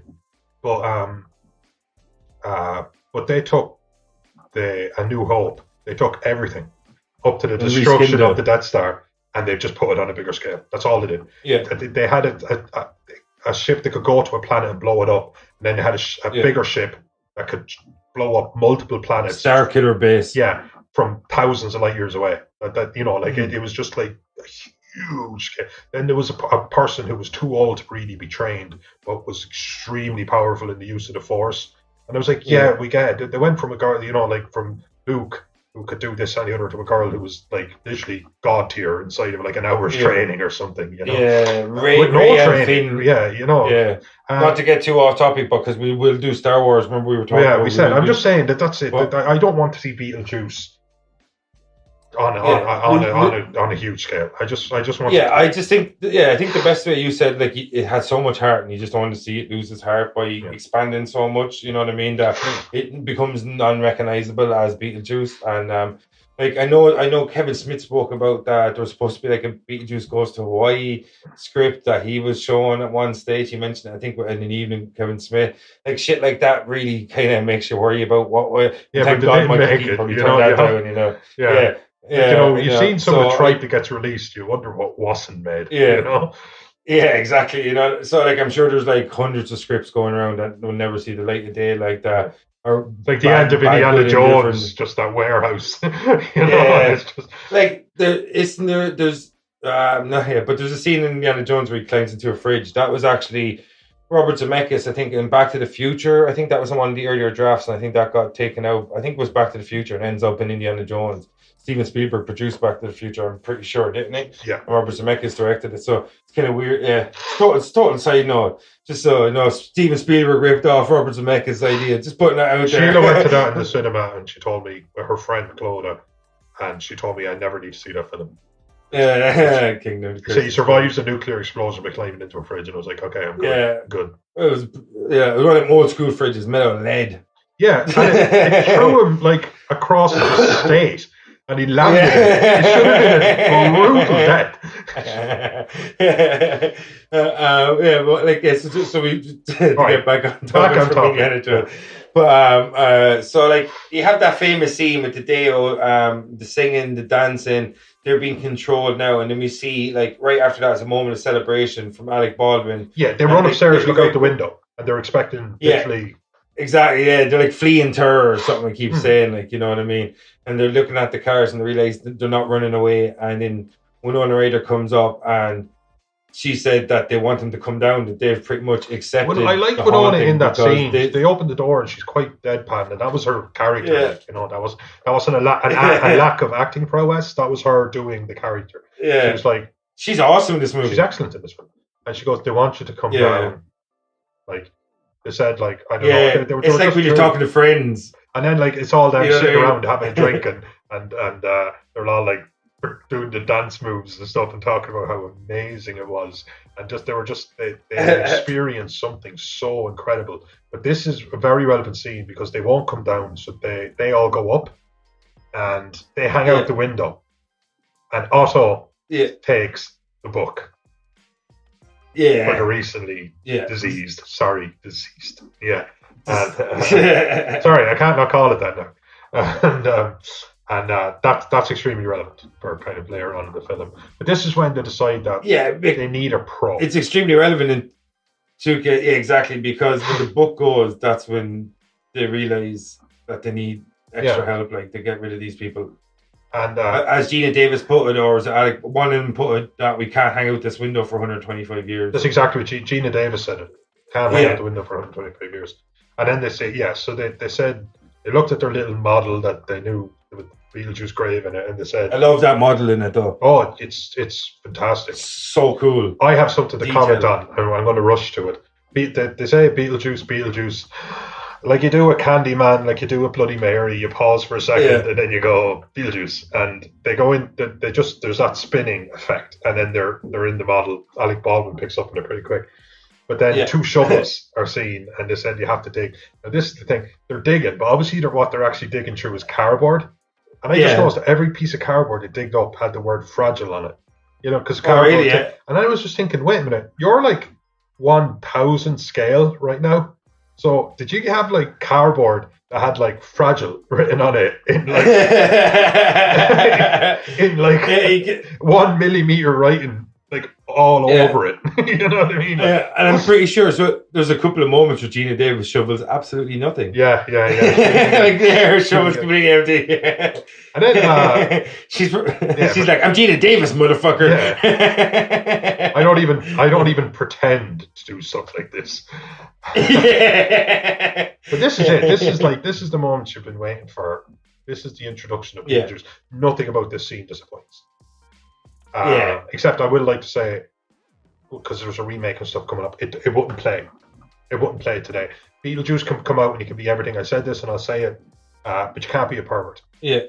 but they took A New Hope. They took everything up to the destruction of the Death Star, and they've just put it on a bigger scale. That's all they did. Yeah, they had a ship that could go to a planet and blow it up, and then they had a bigger ship that could blow up multiple planets. Star Killer base. Yeah, from thousands of light years away. It was just like a huge. Then there was a person who was too old to really be trained, but was extremely powerful in the use of the Force. And I was like, we get it. They went from a girl, like from Luke, who could do this and the other, to a girl who was like literally god tier inside of like an hour's training or something, you know. Yeah, with no training. Yeah, you know. Yeah. Not to get too off topic, because we will do Star Wars. Remember we were talking about. Yeah, we said. I'm just saying that's it. I don't want to see Beetlejuice on a huge scale. I just want. Yeah, I think the best way you said, like, it had so much heart, and you just don't want to see it lose its heart by expanding so much. You know what I mean? That it becomes non-recognizable as Beetlejuice. And like I know Kevin Smith spoke about that. There was supposed to be like a Beetlejuice Goes to Hawaii script that he was showing at one stage. He mentioned it, I think, in an evening, Kevin Smith. Like, shit like that really kind of makes you worry about what way. Yeah, but they didn't make it. You know. Yeah. Yeah, you've seen some of the tripe that gets released. You wonder what wasn't made. Yeah, you know. Yeah, exactly. You know, so like I'm sure there's like hundreds of scripts going around that will nenever see the light of day, like that. Or like the end of Indiana Jones, just that warehouse. It's just like there's not here, but there's a scene in Indiana Jones where he climbs into a fridge. That was actually Robert Zemeckis, I think, in Back to the Future. I think that was in one of the earlier drafts, and I think that got taken out. I think it was Back to the Future and ends up in Indiana Jones. Steven Spielberg produced Back to the Future, I'm pretty sure, didn't he? Yeah. And Robert Zemeckis directed it, so it's kind of weird. Yeah, it's total side note. Just so you know, Steven Spielberg ripped off Robert Zemeckis' idea. Just putting that out there. Sheila went to that in the cinema, and she told me her friend Clodagh, and she told me I never need to see that film. Kingdom. So he survives a nuclear explosion by climbing into a fridge, and I was like, okay, I'm good. Yeah. Good. It was one of them old school fridges made out of lead. Yeah, and it threw him like across the state, and he landed. It should have been a brutal death. But like, so we to Right. get back on topic. But so like you have that famous scene with the Deo, the singing, the dancing. They're being controlled now, and then we see like right after that is a moment of celebration from Alec Baldwin. Yeah, they run upstairs, look out the window, and they're expecting literally. Exactly, yeah. They're like fleeing terror or something I keep Hmm. saying, like, you know what I mean? And they're looking at the cars and they realize that they're not running away. And then Winona Ryder comes up and she said that they want them to come down, that they've pretty much accepted. Well, I like the Winona haunting in that because scene. They open the door and she's quite deadpan, and that was her character. Yeah. Like, you know, that wasn't a lack of acting prowess. That was her doing the character. She Yeah. was like, She's awesome in this movie. she's excellent in this film. And she goes, they want you to come down. Like, they said, like, I don't know. Yeah. They were It's like just when you're talking to friends. And then, like, it's all them You know sitting what I mean? around having a drink, and they're all, like, doing the dance moves and stuff and talking about how amazing it was. And just they experienced something so incredible. But this is a very relevant scene because they won't come down, so they all go up and they hang out the window. And Otto takes the book for the Yeah. recently Yeah. deceased. Yeah. And, sorry, I can't not call it that now. And that's extremely relevant for kind of later on in the film. But this is when they decide that they need a pro. It's extremely relevant in 2K, exactly, because when the book goes, that's when they realize that they need extra help, like to get rid of these people. And as Gina Davis put it, or as Alec, one of them put it, that we can't hang out this window for 125 years. that's exactly what Gina Davis said it. Can't hang out the window for 125 years. And then they say, so they said, they looked at their little model that they knew with Beetlejuice grave in it, and they said, I love that model in it though. oh, it's fantastic. So cool. I have something to Detail. comment on. I'm going to rush to it. They say Beetlejuice. Like you do a Candyman, like you do a Bloody Mary, you pause for a second and then you go Beetlejuice, and they go in. They just there's that spinning effect, and then they're in the model. Alec Baldwin picks up on it pretty quick. But then two shovels are seen, and they said you have to dig. Now this is the thing: they're digging, but obviously what they're actually digging through is cardboard. And I just noticed that every piece of cardboard they digged up had the word "fragile" on it. You know, because cardboard. Really, And I was just thinking, wait a minute, you're like 1,000 scale right now. So did you have like cardboard that had like "fragile" written on it in like in like 1 millimeter writing, like all over it? You know what I mean? And I'm pretty sure. So there's a couple of moments where Gina Davis shovels absolutely nothing. Yeah. Like her shovel's completely empty. And then she's like, I'm Gina Davis, motherfucker. Yeah. I don't even pretend to do stuff like this. But this is it. This is the moment you've been waiting for. This is the introduction of Beetlejuice. Nothing about this scene disappoints. Except I would like to say, because there's a remake and stuff coming up, it wouldn't play. It wouldn't play today. Beetlejuice can come out and he can be everything. I said this and I'll say it, but you can't be a pervert. Yeah.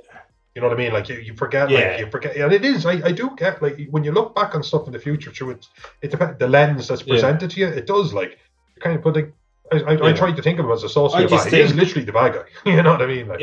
You know what I mean? Like you forget, and it is. I do get, like, when you look back on stuff in the future through it depends the lens that's presented to you. It does, like, you kind of put like. I tried to think of him as a sociopath. He is literally the bad guy. You know what I mean? Like,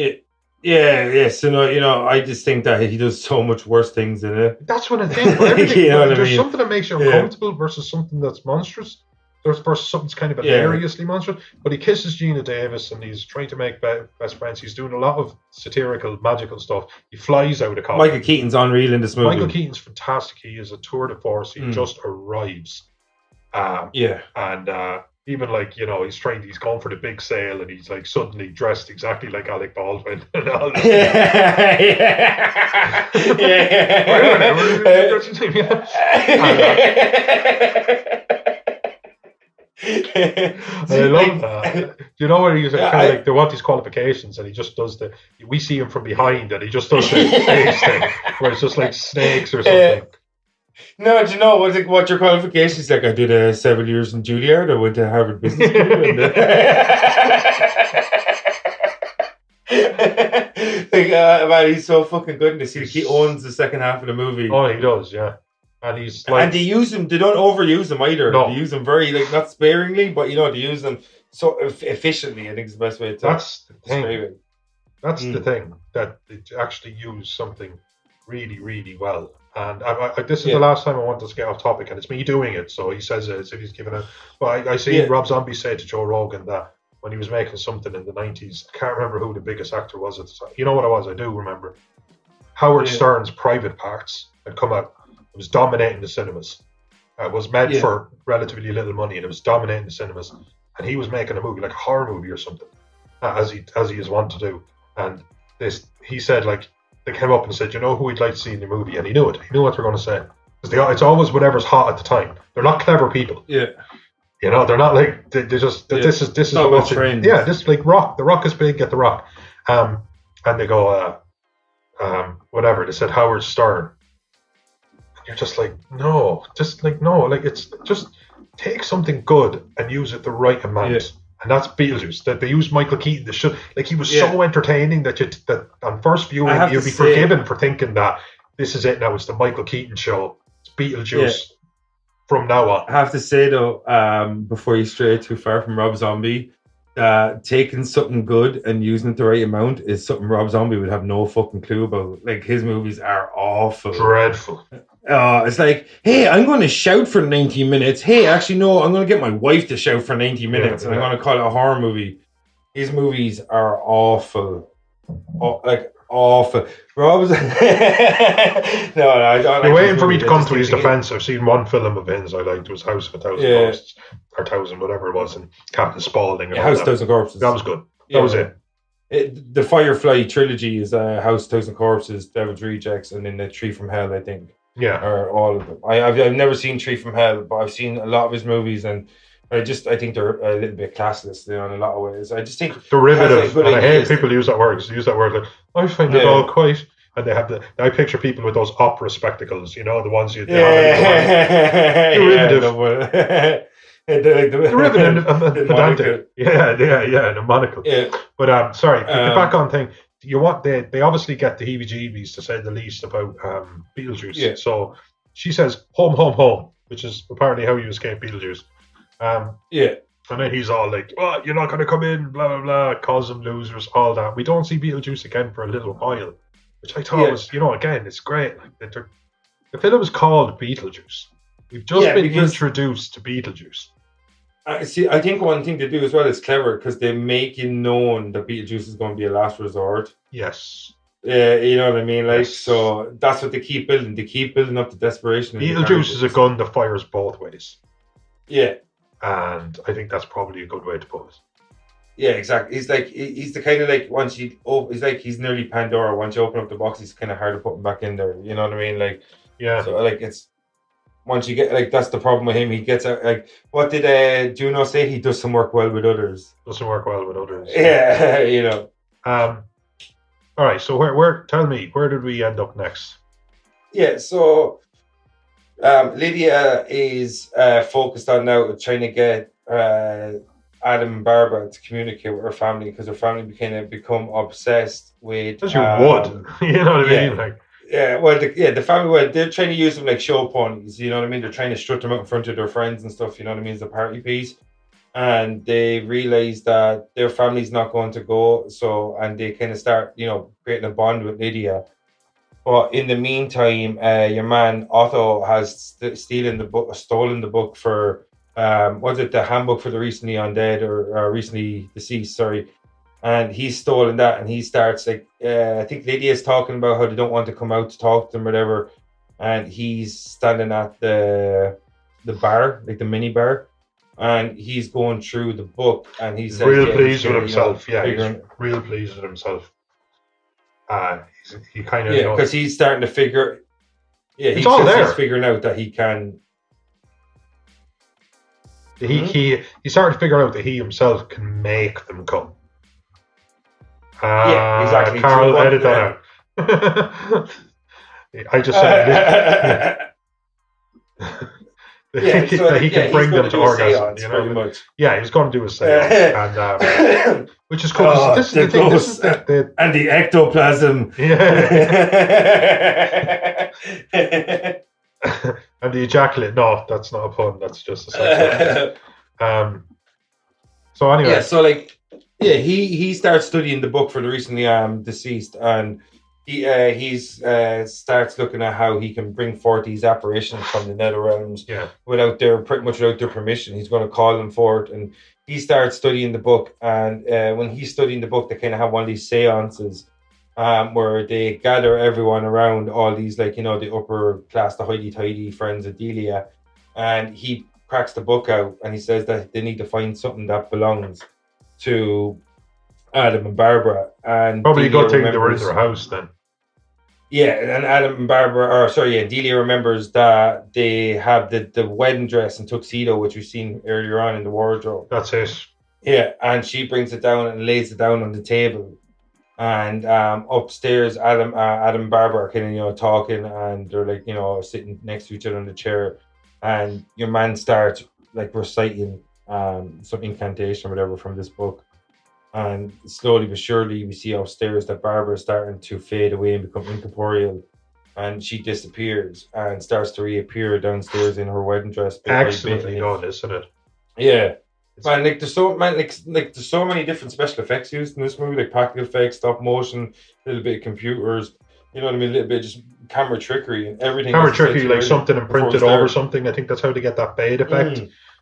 So I just think that he does so much worse things than it. That's what I think. Everything, You know what I there's mean? something that makes you uncomfortable versus something that's monstrous. There's versus something's kind of hilariously monstrous. But he kisses Gina Davis and he's trying to make best friends. He's doing a lot of satirical, magical stuff. He flies out of coffin. Michael Keaton's unreal in this movie. Michael Keaton's fantastic. He is a tour de force. He just arrives. And even, like, you know, he's going for the big sale and he's like suddenly dressed exactly like Alec Baldwin and all that. I love that. You know, where he's like they want these qualifications and he just does we see him from behind and he just does the face thing where it's just like snakes or something. No, do you know what your qualifications? Like, I did 7 years in Juilliard. I went to Harvard Business School. Man, he's so fucking good in this. He owns the second half of the movie. Oh, he does, yeah. And he's like, and they use him. They don't overuse him either. No. They use him very not sparingly, but they use them so efficiently. I think is the best way to that's the describe thing. it. That's the thing, that they actually use something really, really well. And this is the last time I want us to get off topic, and it's me doing it. So he says it as if he's giving it. But I see Rob Zombie say to Joe Rogan that when he was making something in the 90s, I can't remember who the biggest actor was at the time. You know what it was? I do remember. Howard Stern's Private Parts had come out. It was dominating the cinemas. It was made for relatively little money, and it was dominating the cinemas. And he was making a movie, like a horror movie or something, as he is wont to do. And he said, like, they came up and said, you know who we'd like to see in the movie? And he knew it. He knew what they're going to say. Because it's always whatever's hot at the time. They're not clever people. Yeah. They're not like, they just, this is not about trends. Yeah, this is like Rock. The Rock is big, get the Rock. And they go, whatever. They said Howard Stern. And you're just like, no. Like, it's just take something good and use it the right amount. Yeah. And that's Beetlejuice. That they used Michael Keaton. He was so entertaining that on first viewing you'd be forgiven for thinking that this is it now. It's the Michael Keaton show. It's Beetlejuice from now on. I have to say though, before you stray too far from Rob Zombie, taking something good and using it the right amount is something Rob Zombie would have no fucking clue about. Like, his movies are awful, dreadful. It's like, hey, I'm going to shout for 90 minutes. Hey, actually, no, I'm going to get my wife to shout for 90 minutes, and I'm going to call it a horror movie. His movies are awful. Awful. Rob's... no, I don't. You're waiting for me to come to his defense. I've seen one film of his I liked. It was House of a Thousand Corpses. Or 1,000, whatever it was, and Captain Spaulding. And House of 1,000 Corpses. That was good. That was it. The Firefly trilogy is House of 1,000 Corpses, Devil's Rejects, and then the Tree from Hell, I think. Yeah, or all of them. I've never seen Tree from Hell, but I've seen a lot of his movies, and I think they're a little bit classless, in a lot of ways. I just think derivative. And I hate people use that word. Use that word like, I find it all quite. And they have I picture people with those opera spectacles, the ones you derivative. Derivative and pedantic. Yeah, and a monocle. Yeah. But sorry, the back on thing. They obviously get the heebie-jeebies, to say the least, about Beetlejuice. Yeah. So she says home, home, home, which is apparently how you escape Beetlejuice. And then he's all like, "Oh, you're not going to come in," blah blah blah, calls them losers, all that. We don't see Beetlejuice again for a little while, which I thought was, again, it's great. Like, the film is called Beetlejuice. We've just been introduced to Beetlejuice. See, I think one thing to do as well is clever, because they make you known that Beetlejuice is going to be a last resort. Yes. Yeah, you know what I mean? Like, so that's what they keep building. They keep building up the desperation. Beetlejuice is a gun that fires both ways. Yeah. And I think that's probably a good way to put it. Yeah, exactly. He's the kind of like, he's nearly Pandora. Once you open up the box, he's kind of hard to put him back in there. You know what I mean? Like, yeah. So like, it's once you get, like, that's the problem with him. He gets out, like, what did Juno say? He doesn't work well with others. Doesn't work well with others. Yeah, All right. So where? Tell me, where did we end up next? Yeah. So Lydia is focused on now trying to get Adam and Barbara to communicate with her family, because her family become obsessed with. As you would, you know what I mean? Like, the family. They're trying to use them like show ponies. You know what I mean? They're trying to strut them out in front of their friends and stuff. You know what I mean? It's a party piece, and they realize that their family's not going to go. So, and they kind of start, creating a bond with Lydia. But in the meantime, your man Otto has stolen the book for was it the handbook for the recently undead or recently deceased? Sorry. And he's stolen that, and he starts like I think Lydia's talking about how they don't want to come out to talk to them or whatever, and he's standing at the bar, like the mini bar, and he's going through the book, and he's real pleased with himself. He's real pleased with himself. He kind of because he's starting to figure. Yeah, he's figuring out that he can. He started to figure out that he himself can make them come. Exactly. Carl, edit that out. I just said Yeah, so that he can bring them to orgasm. You know, pretty much. Yeah, he was going to do a seance, and which is cool. Oh, This is the thing. This is the and the ectoplasm. Yeah. And the ejaculate. No, that's not a pun. That's just a sex. So anyway, yeah. So like, yeah, he starts studying the book for the recently deceased, and he starts looking at how he can bring forth these apparitions from the nether realms without their permission. He's going to call them forth, and he starts studying the book. And when he's studying the book, they kind of have one of these seances where they gather everyone around, all these, like, you know, the upper class, the hoity-toity friends of Delia, and he cracks the book out and he says that they need to find something that belongs to Adam and Barbara. And probably a good thing they were in remembers- their house then. Yeah, and Adam and Barbara, Delia remembers that they have the wedding dress and tuxedo, which we've seen earlier on in the wardrobe. That's it. Yeah, and she brings it down and lays it down on the table. And upstairs, Adam and Barbara are kind of, you know, talking, and they're like, you know, sitting next to each other in the chair. And your man starts like reciting some incantation or whatever from this book. And slowly but surely, we see upstairs that Barbara is starting to fade away and become incorporeal, and she disappears and starts to reappear downstairs in her wedding dress. Excellently done, isn't it? Yeah, man. Like there's so many different special effects used in this movie, like practical effects, stop motion, a little bit of computers. You know what I mean? A little bit of just camera trickery and everything. Camera trickery, like something imprinted over something. I think that's how they get that fade effect.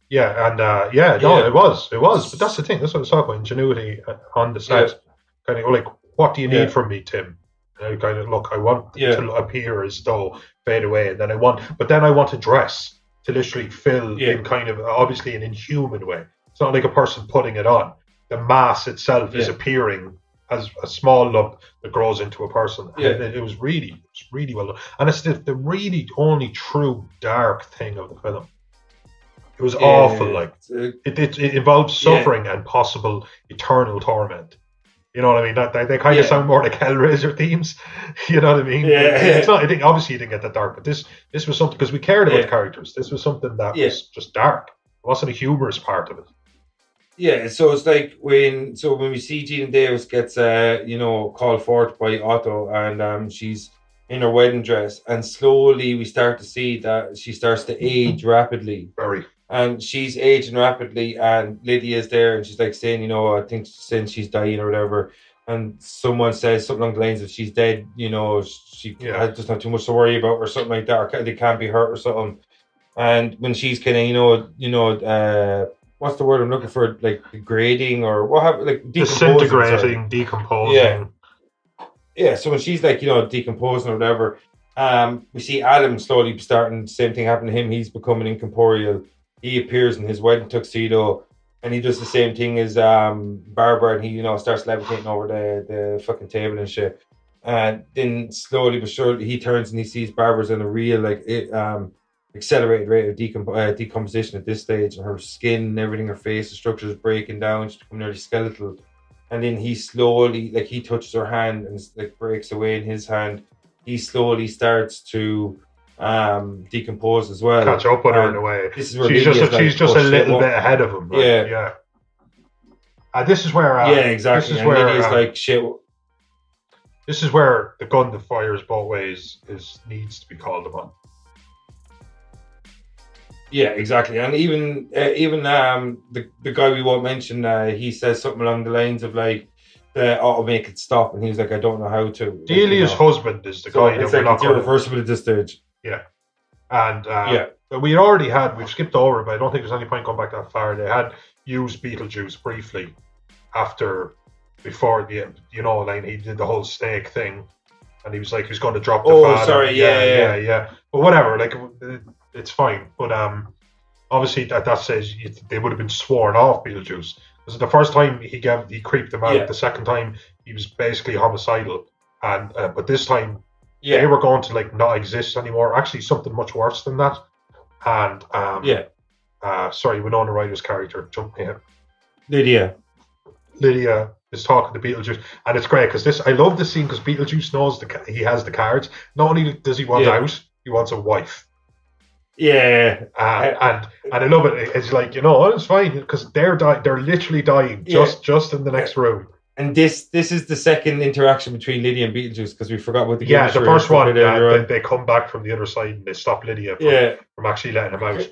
Yeah, and it was. But that's the thing. That's what I was talking about, ingenuity on the set. Kind of like, what do you need from me, Tim? And I kind of, look, I want to appear as though fade away, and then I want to dress to literally fill in kind of, obviously, an inhuman way. It's not like a person putting it on. The mass itself is appearing as a small lump that grows into a person. Yeah. And it was really well done. And it's the really only true dark thing of the film. It was awful. Like it involves suffering and possible eternal torment. You know what I mean? They kind of sound more like Hellraiser themes. You know what I mean? Yeah. It's not. I think obviously you didn't get that dark, but this was something, because we cared about the characters. This was something that was just dark. It wasn't a humorous part of it. Yeah, so it's like when we see Gina Davis gets called forth by Otto, and she's in her wedding dress, and slowly we start to see that she starts to age rapidly. Very. And she's aging rapidly, and Lydia's there, and she's like saying, you know, I think since she's dying or whatever, and someone says something along the lines of she's dead, you know, she has just not too much to worry about or something like that, or they can't be hurt or something. And when she's kind of, what's the word I'm looking for? Like degrading or what have like disintegrating, decomposing. Yeah. So when she's like, you know, decomposing or whatever, we see Adam slowly starting the same thing happen to him. He's becoming incorporeal. He appears in his wedding tuxedo, and he does the same thing as Barbara, and he, you know, starts levitating over the fucking table and shit. And then slowly but surely, he turns and he sees Barbara's in a real accelerated rate of decomposition at this stage, and her skin and everything, her face, the structure is breaking down. She's becoming nearly skeletal. And then he slowly, like, he touches her hand and like breaks away in his hand. He slowly starts to decompose as well. Catch up with her in a way. This is where she's just a little bit ahead of him. Right? Yeah. This is where. Exactly. This is and where Lydia's like shit. This is where the gun that fires both ways needs to be called upon. Yeah, exactly. And even the guy we won't mention, he says something along the lines of like, "I'll make it stop," and he's like, "I don't know how to." Delia's husband is the guy that we're not going to. It's irreversible at this stage. Yeah, and we've skipped over, but I don't think there's any point going back that far. They had used Beetlejuice briefly before the like he did the whole snake thing, and he was like he was going to drop the father. Sorry, yeah. But whatever, like it's fine. But obviously that says they would have been sworn off Beetlejuice. Because the first time he creeped them out, the second time he was basically homicidal, and but this time they were going to like not exist anymore. Actually, something much worse than that. And Winona Ryder's character jumped in. Lydia is talking to Beetlejuice, and it's great because I love this scene because Beetlejuice knows he has the cards. Not only does he want out, he wants a wife. Yeah. And I love it. It's like, it's fine because they're literally dying just in the next room. And this is the second interaction between Lydia and Beetlejuice because we forgot about the the first one. They come back from the other side and they stop Lydia from actually letting him out.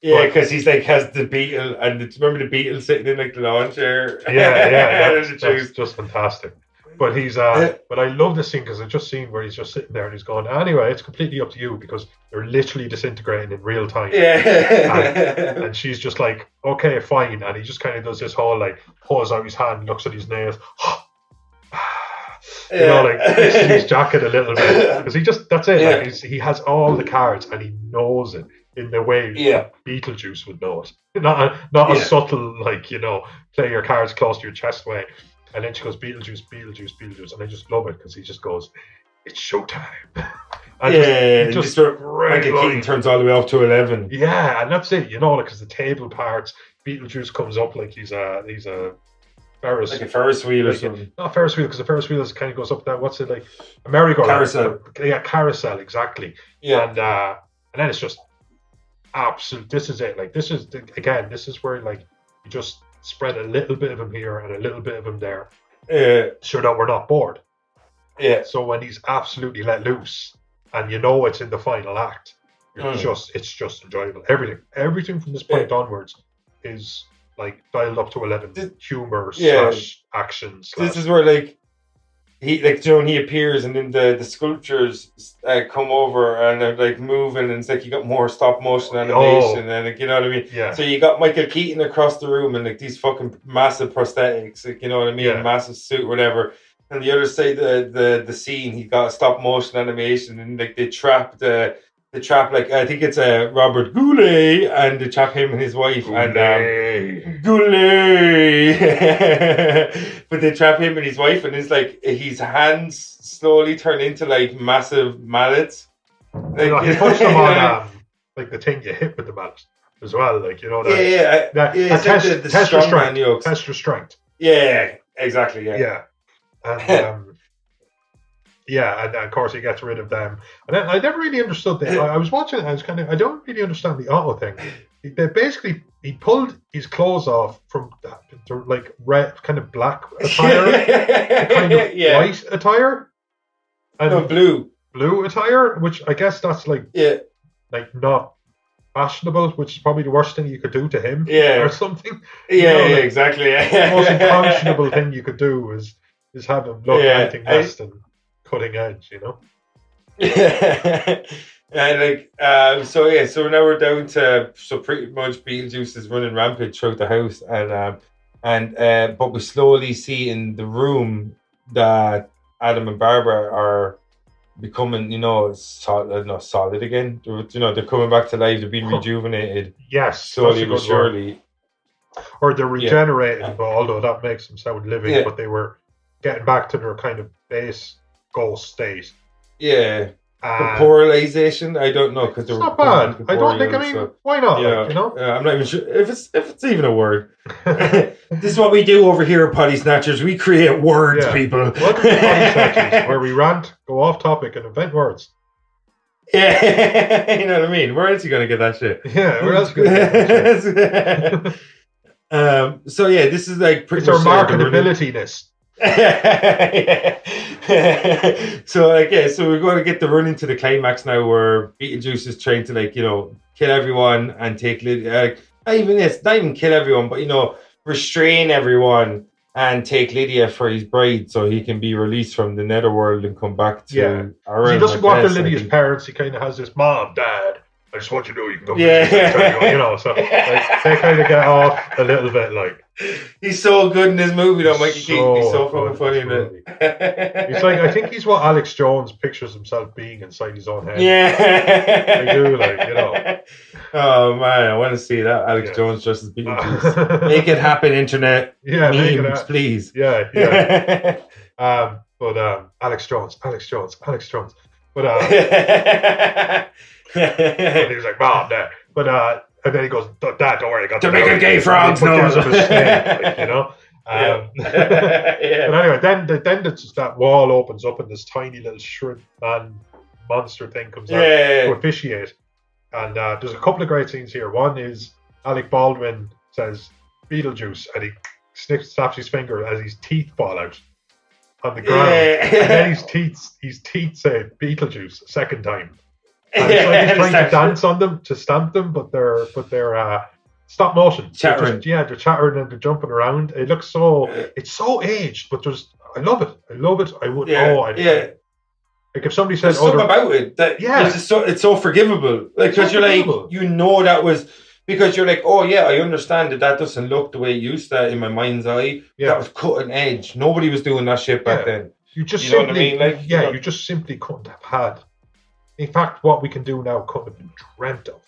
Yeah, because he's like has the beetle and remember the beetle sitting in like the lawn chair. That's just fantastic. But he's but I love this scene because I just seen where he's just sitting there and he's going, anyway, it's completely up to you because they're literally disintegrating in real time. And she's just like, okay, fine. And he just kind of does this whole like pulls out his hand, looks at his nails, like fixes his jacket a little bit because that's it. Like he has all the cards and he knows it in the way Beetlejuice would know it. Not a subtle like play your cards close to your chest way. And then she goes, Beetlejuice, Beetlejuice, Beetlejuice. And I just love it because he just goes, it's showtime. And just Michael Keaton turns all the way up to 11. Yeah, and that's it, because the table parts, Beetlejuice comes up like he's a Ferris. Like a Ferris wheel or something. Not a Ferris wheel, because the Ferris wheel kind of goes up there. What's it like? A merry-go-round. Carousel. Yeah, carousel, exactly. Yeah. And then it's just absolute. This is it. Like, this is where, like, you just spread a little bit of him here and a little bit of him there, so that we're not bored. Yeah. So when he's absolutely let loose, and it's in the final act, it's just enjoyable. Everything from this point onwards is like dialed up to 11. Humor / action. This is where like he appears and then the sculptures come over and they're like moving and it's like you got more stop motion animation and like, you know what I mean? Yeah. So you got Michael Keaton across the room and like these fucking massive prosthetics, like, you know what I mean? Yeah. Massive suit, whatever. And the other side the scene, he got stop motion animation and like they trap like I think it's Robert Goulet and they trap him and his wife Goulet. But they trap him and his wife and it's like his hands slowly turn into like massive mallets. Like, he puts them on like the thing you hit with the mallet as well, like test your strength. Yeah, exactly. Yeah. And and of course he gets rid of them. And I never really understood that. I was watching it, I don't really understand the auto thing. He pulled his clothes off from like red, kind of black attire, to kind of white attire, and blue attire, which I guess that's like not fashionable, which is probably the worst thing you could do to him, or something. Exactly. The most unconscionable thing you could do is have him look anything less than cutting edge, And so now we're down to pretty much Beetlejuice is running rampage throughout the house, but we slowly see in the room that Adam and Barbara are becoming, solid again. They're coming back to life. They're being rejuvenated. Yes, slowly but surely. Or they're regenerating, but although that makes them sound living, but they were getting back to their kind of base ghost state. Yeah. Corporalization, I don't know, because it's not bad. I don't think. Why not? I'm not even sure if it's even a word. This is what we do over here at Potty Snatchers. We create words, people. Welcome to Potty Snatchers, where we rant, go off topic, and invent words. Yeah, you know what I mean. Where else are you gonna get that shit? Yeah, where else are you gonna get that shit? So this is like pretty much our marketability-ness. So we're going to get the run into the climax now, where Beetlejuice is trying to kill everyone and take Lydia. Not even kill everyone, but restrain everyone and take Lydia for his bride, so he can be released from the netherworld and come back to. He doesn't go after Lydia's parents. He kind of has this mom, dad. I just want you to know you can come. So they kind of get off a little bit He's so good in this movie, though, Mikey Keaton. He's so fucking funny in it. He's I think he's what Alex Jones pictures himself being inside his own head. Yeah. I do, Oh, man, I want to see that. Alex Jones dressed as Beetlejuice. Make it happen, internet. Yeah, memes, please. Yeah. But Alex Jones. But he was like, Mom, Dad. But and then he goes, Dad, don't worry, I got to make a gay frogs noise. But anyway, then that wall opens up and this tiny little shrimp man monster thing comes out to officiate. And there's a couple of great scenes here. One is Alec Baldwin says Beetlejuice, and he snaps his finger as his teeth fall out on the ground. And then his teeth say Beetlejuice a second time. And it's like he's trying to dance on them, to stamp them, but they're stop motion. Chattering. They're chattering and they're jumping around. It looks it's so aged, but I love it. I would. Like if somebody said, there's something about it that it's so forgivable. Like because you're like, you know, that was because you're like, oh yeah, I understand that doesn't look the way it used to in my mind's eye. Yeah. That was cutting edge. Nobody was doing that shit back then. You just know what I mean? Like, you just simply couldn't have had. In fact, what we can do now couldn't have been dreamt of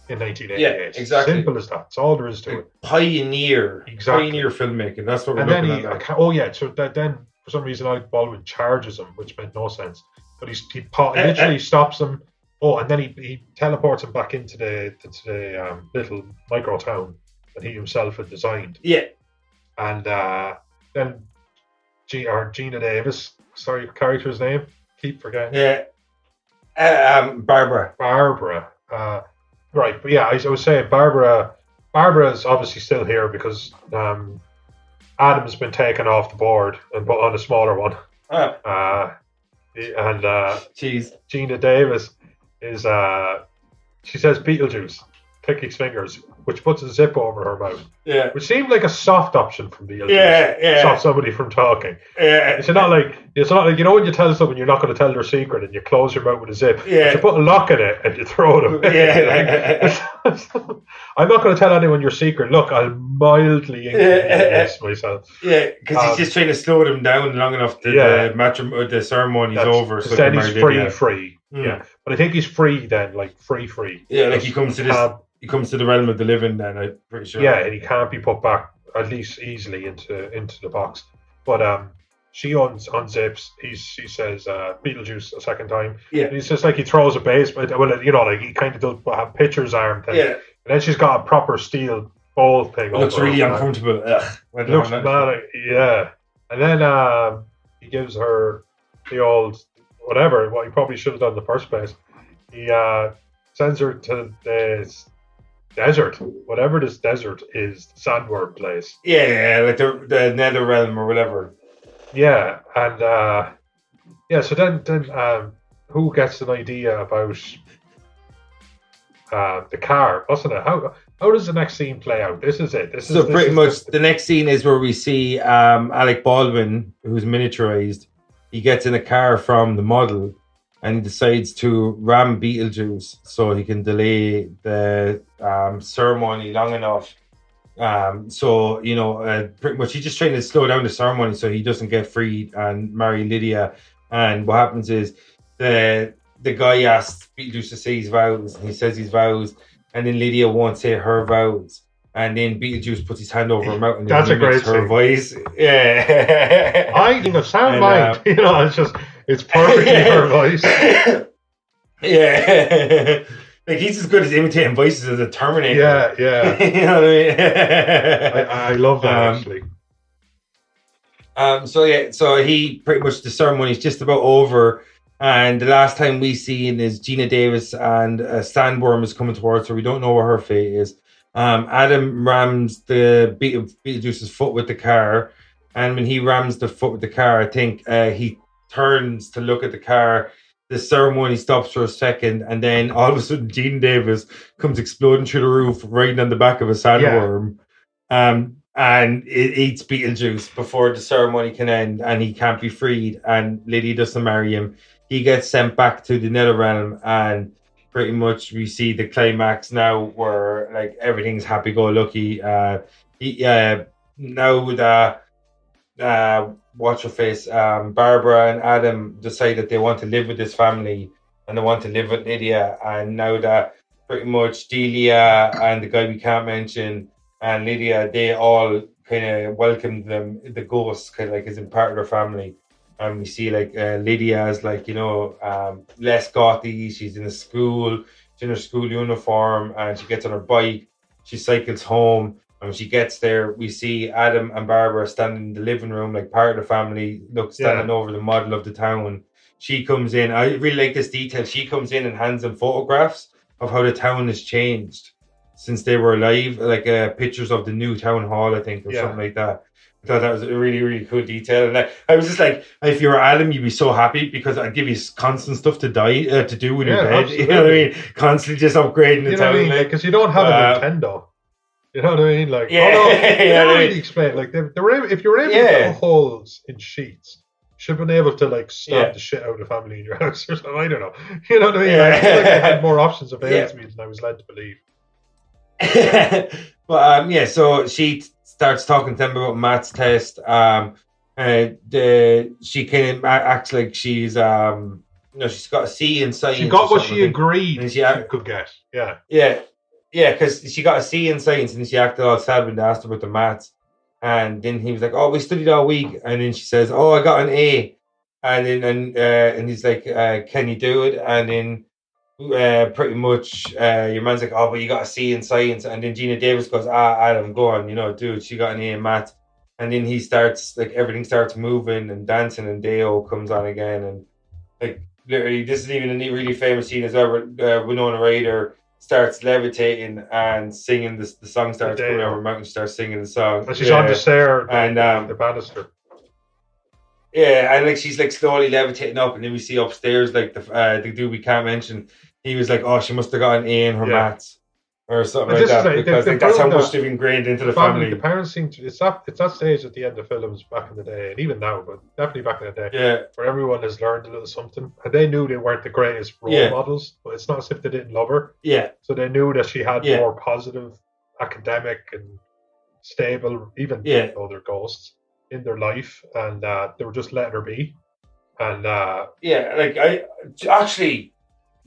in 1988. Yeah, exactly. Simple as that. That's all there is to it. Pioneer filmmaking. That's what we're looking at. So then for some reason Alec Baldwin charges him, which made no sense. But he literally stops him. Oh, and then he teleports him back into the little micro town that he himself had designed. Yeah. And then Gina Davis, sorry, character's name, keep forgetting. Yeah. Barbara. Right, but yeah, I was saying Barbara's obviously still here because Adam's been taken off the board and put on a smaller one. Gina Davis is she says Beetlejuice, click his fingers, which puts a zip over her mouth. Yeah. Which seemed like a soft option from Beetlejuice. Yeah. Stop somebody from talking. Yeah. It's not like you know when you tell someone you're not going to tell their secret and you close your mouth with a zip. Yeah. But you put a lock in it and you throw it away. Yeah. I'm not going to tell anyone your secret. Look, I'll mildly inconvenience myself. Yeah, because he's just trying to slow them down long enough that the ceremony's over. So then he's free. Yeah, but I think he's free then, like free. Yeah, like he comes to this. He comes to the realm of the living then, I'm pretty sure. Yeah, and he can't be put back, at least easily, into the box. But she unzips, she says Beetlejuice a second time. Yeah. And it's just like he throws a base, but like he kind of does have pitcher's arm thing. Yeah. And then she's got a proper steel ball thing. It looks really uncomfortable. It looks bad, yeah. And then he gives her the old whatever, what he probably should have done in the first place. He sends her to this desert, whatever this desert is, the Sandworm place. Yeah, like the Nether Realm or whatever. Yeah, and so then who gets an idea about the car, wasn't it? How does the next scene play out? This is it. The next scene is where we see Alec Baldwin, who's miniaturized. He gets in a car from the model and he decides to ram Beetlejuice so he can delay the ceremony long enough. So, pretty much he's just trying to slow down the ceremony so he doesn't get freed and marry Lydia. And what happens is the guy asks Beetlejuice to say his vows, and he says his vows, and then Lydia won't say her vows. And then Beetlejuice puts his hand over her mouth and that's a great her scene. Voice. Yeah. I think of sound mind. It's perfectly her voice. Yeah. Like he's as good as imitating voices as a Terminator. Yeah. You know what I mean? I love that actually. So he pretty much, the ceremony is just about over, and the last time we seen is Gina Davis and a sandworm is coming towards her. We don't know what her fate is. Adam rams the Beetlejuice's foot with the car, and when he rams the foot with the car, I think he turns to look at the car. The ceremony stops for a second, and then all of a sudden Gina Davis comes exploding through the roof, riding on the back of a sandworm. And it eats Beetlejuice before the ceremony can end, and he can't be freed, and Lydia doesn't marry him. He gets sent back to the Nether Realm, and pretty much we see the climax now where like everything's happy-go-lucky. Now that what's her face, Barbara and Adam decide that they want to live with this family and they want to live with Lydia, and now that pretty much Delia and the guy we can't mention and Lydia, they all kind of welcomed them, the ghost kind of like isn't part of their family. And we see like Lydia is like, less gothy. She's in a school, she's in her school uniform, and she gets on her bike, she cycles home. And when she gets there, we see Adam and Barbara standing in the living room, like part of the family, standing over the model of the town. She comes in. I really like this detail. She comes in and hands them photographs of how the town has changed since they were alive, like pictures of the new town hall, I think, or something like that. I thought that was a really, really cool detail. And I was just like, if you were Adam, you'd be so happy because I'd give you constant stuff to do when you're bed. Absolutely. You know what I mean? Constantly just upgrading the You know what I town. mean? Because you don't have a Nintendo. You know what I mean? Like, Yeah. they don't really explain. Like, if you were able to put holes in sheets, you should have been able to like stab the shit out of the family in your house or something. I don't know. You know what I mean? I feel like I had more options available to me than I was led to believe. But so she starts talking to them about Matt's test. She kind of acts like she's she's got a C in science. She got what she agreed she could get. Yeah, because she got a C in science, and she acted all sad when they asked her about the maths. And then he was like, "Oh, we studied all week." And then she says, "Oh, I got an A." And then and he's like, "Can you do it?" And then pretty much your man's like, "Oh, but you got a C in science." And then Gina Davis goes, "Adam, go on, dude, she got an A in maths." And then he starts, like, everything starts moving and dancing, and Deo comes on again, and like literally, this is even a really famous scene as well, where Winona Ryder starts levitating and singing. The song starts coming over the mountain. She starts singing the song, and she's on the stair and the banister. Yeah, and like she's like slowly levitating up, and then we see upstairs like the dude we can't mention. He was like, "Oh, she must have got an A in her maths or something like that," because that's how much they've ingrained into the family. The parents seem to. It's that stage at the end of films back in the day, and even now, but definitely back in the day, where everyone has learned a little something, and they knew they weren't the greatest role models, but it's not as if they didn't love her. Yeah. So they knew that she had more positive, academic, and stable, even though they're ghosts in their life, and they were just letting her be. And like I actually,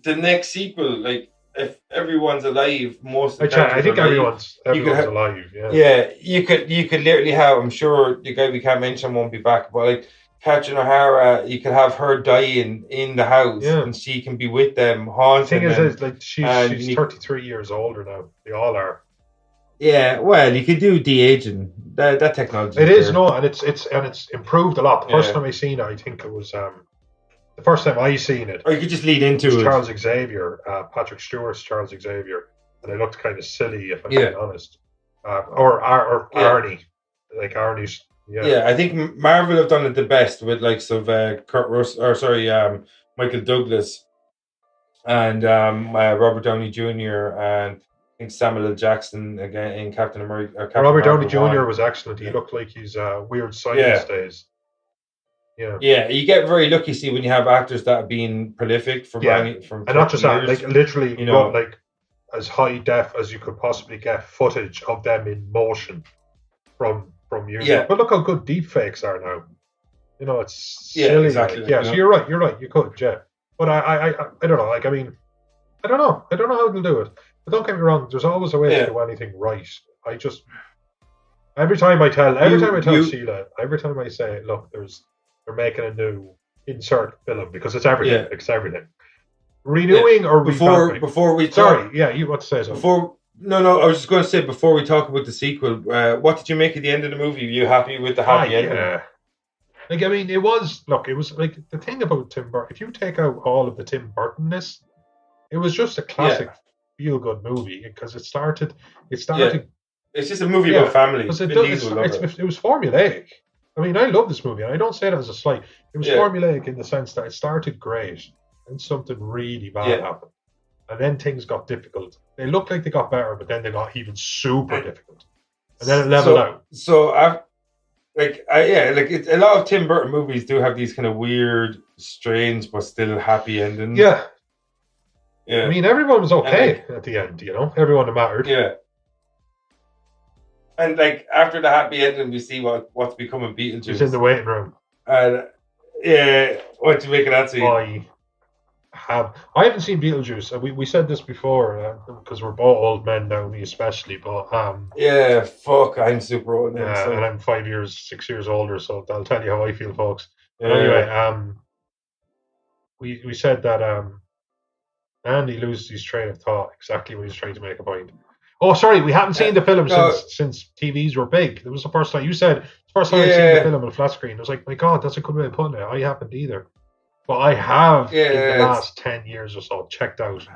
the next sequel, like, if everyone's alive, most of the time I think everyone's alive. Yeah, you could literally have. I'm sure the guy we can't mention won't be back, but like Catherine O'Hara, you could have her dying in the house, and she can be with them, haunting. The thing is, like she's 33 years older now. They all are. Yeah, well, you could do de-aging. That technology. It is and it's improved a lot. The first time I seen it, I think it was the first time I seen it. Or you could just lead into it. Charles Xavier, Patrick Stewart's Charles Xavier, and it looked kind of silly, if I'm being honest. Or Arnie, like Arnie's. Yeah, I think Marvel have done it the best with likes of Michael Douglas and Robert Downey Jr. and I think Samuel L. Jackson again in Captain America. Robert Downey Jr. was excellent. He looked like he's Weird Science days. Yeah, you get very lucky, see, when you have actors that have been prolific from and not just that, like literally, like as high def as you could possibly get footage of them in motion from years ago. But look how good deep fakes are now. It's silly. Exactly. So you're right. You could, But I don't know. Like, I mean, I don't know how they'll do it. But don't get me wrong. There's always a way to do anything right. Every time I tell Sheila, every time I say, look, they're making a new insert film because it's everything. It's everything. Renewing or revamping. Before we talk, sorry, you want to say something? No, I was just going to say before we talk about the sequel, what did you make at the end of the movie? Were you happy with the happy ending? Yeah. Like, I mean, it was like the thing about Tim Burton. If you take out all of the Tim Burton-ness, it was just a classic feel-good movie because it started. It's just a movie about family. It was formulaic. I mean, I love this movie, and I don't say that as a slight. It was formulaic in the sense that it started great, and something really bad happened, and then things got difficult. They looked like they got better, but then they got even super difficult, and then it leveled out. So a lot of Tim Burton movies do have these kind of weird, strange, but still happy endings. Yeah. I mean, everyone was okay at the end. Everyone that mattered. Yeah. And like after the happy ending, we see what's become of Beetlejuice. He's in the waiting room. And what do you make of that scene? I haven't seen Beetlejuice. We said this before because we're both old men now, me especially. But I'm super old now. And I'm 6 years older, so I'll tell you how I feel, folks. Anyway, we said that Andy loses his train of thought exactly when he's trying to make a point. Oh, sorry, we haven't seen the film since TVs were big. It was the first time. You said the first time I seen the film on a flat screen. I was like, my God, that's a good way of putting it. I haven't either. But I have, in the last 10 years or so, checked out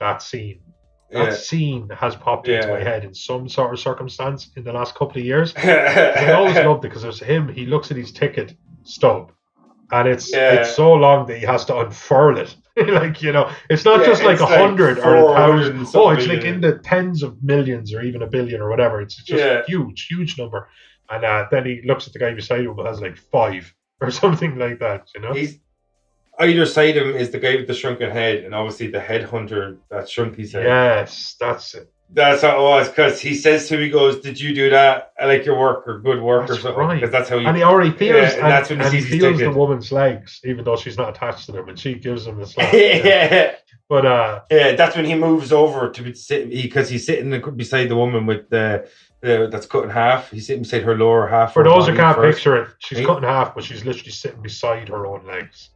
that scene. That scene has popped into my head in some sort of circumstance in the last couple of years. I always loved it because there's him. He looks at his ticket stub, and it's so long that he has to unfurl it. Like, you know, it's not just like 100 or 1,000. Oh, it's like in the tens of millions or even a billion or whatever. It's just a huge number. And then he looks at the guy beside him who has like 5 or something like that. You know, he's either side of him is the guy with the shrunken head, and obviously the headhunter that shrunk his head. Yes, that's it. That's how it was, because he says to him, he goes, "Did you do that? I like your work or good work or something." Right. Because that's how he. And he already feels, and that's when he feels the woman's legs, even though she's not attached to them, and she gives him the slap. But that's when he moves over to sit, because he's sitting beside the woman with the that's cut in half. He's sitting beside her lower half. For those who can't picture it, she's cut in half, but she's literally sitting beside her own legs.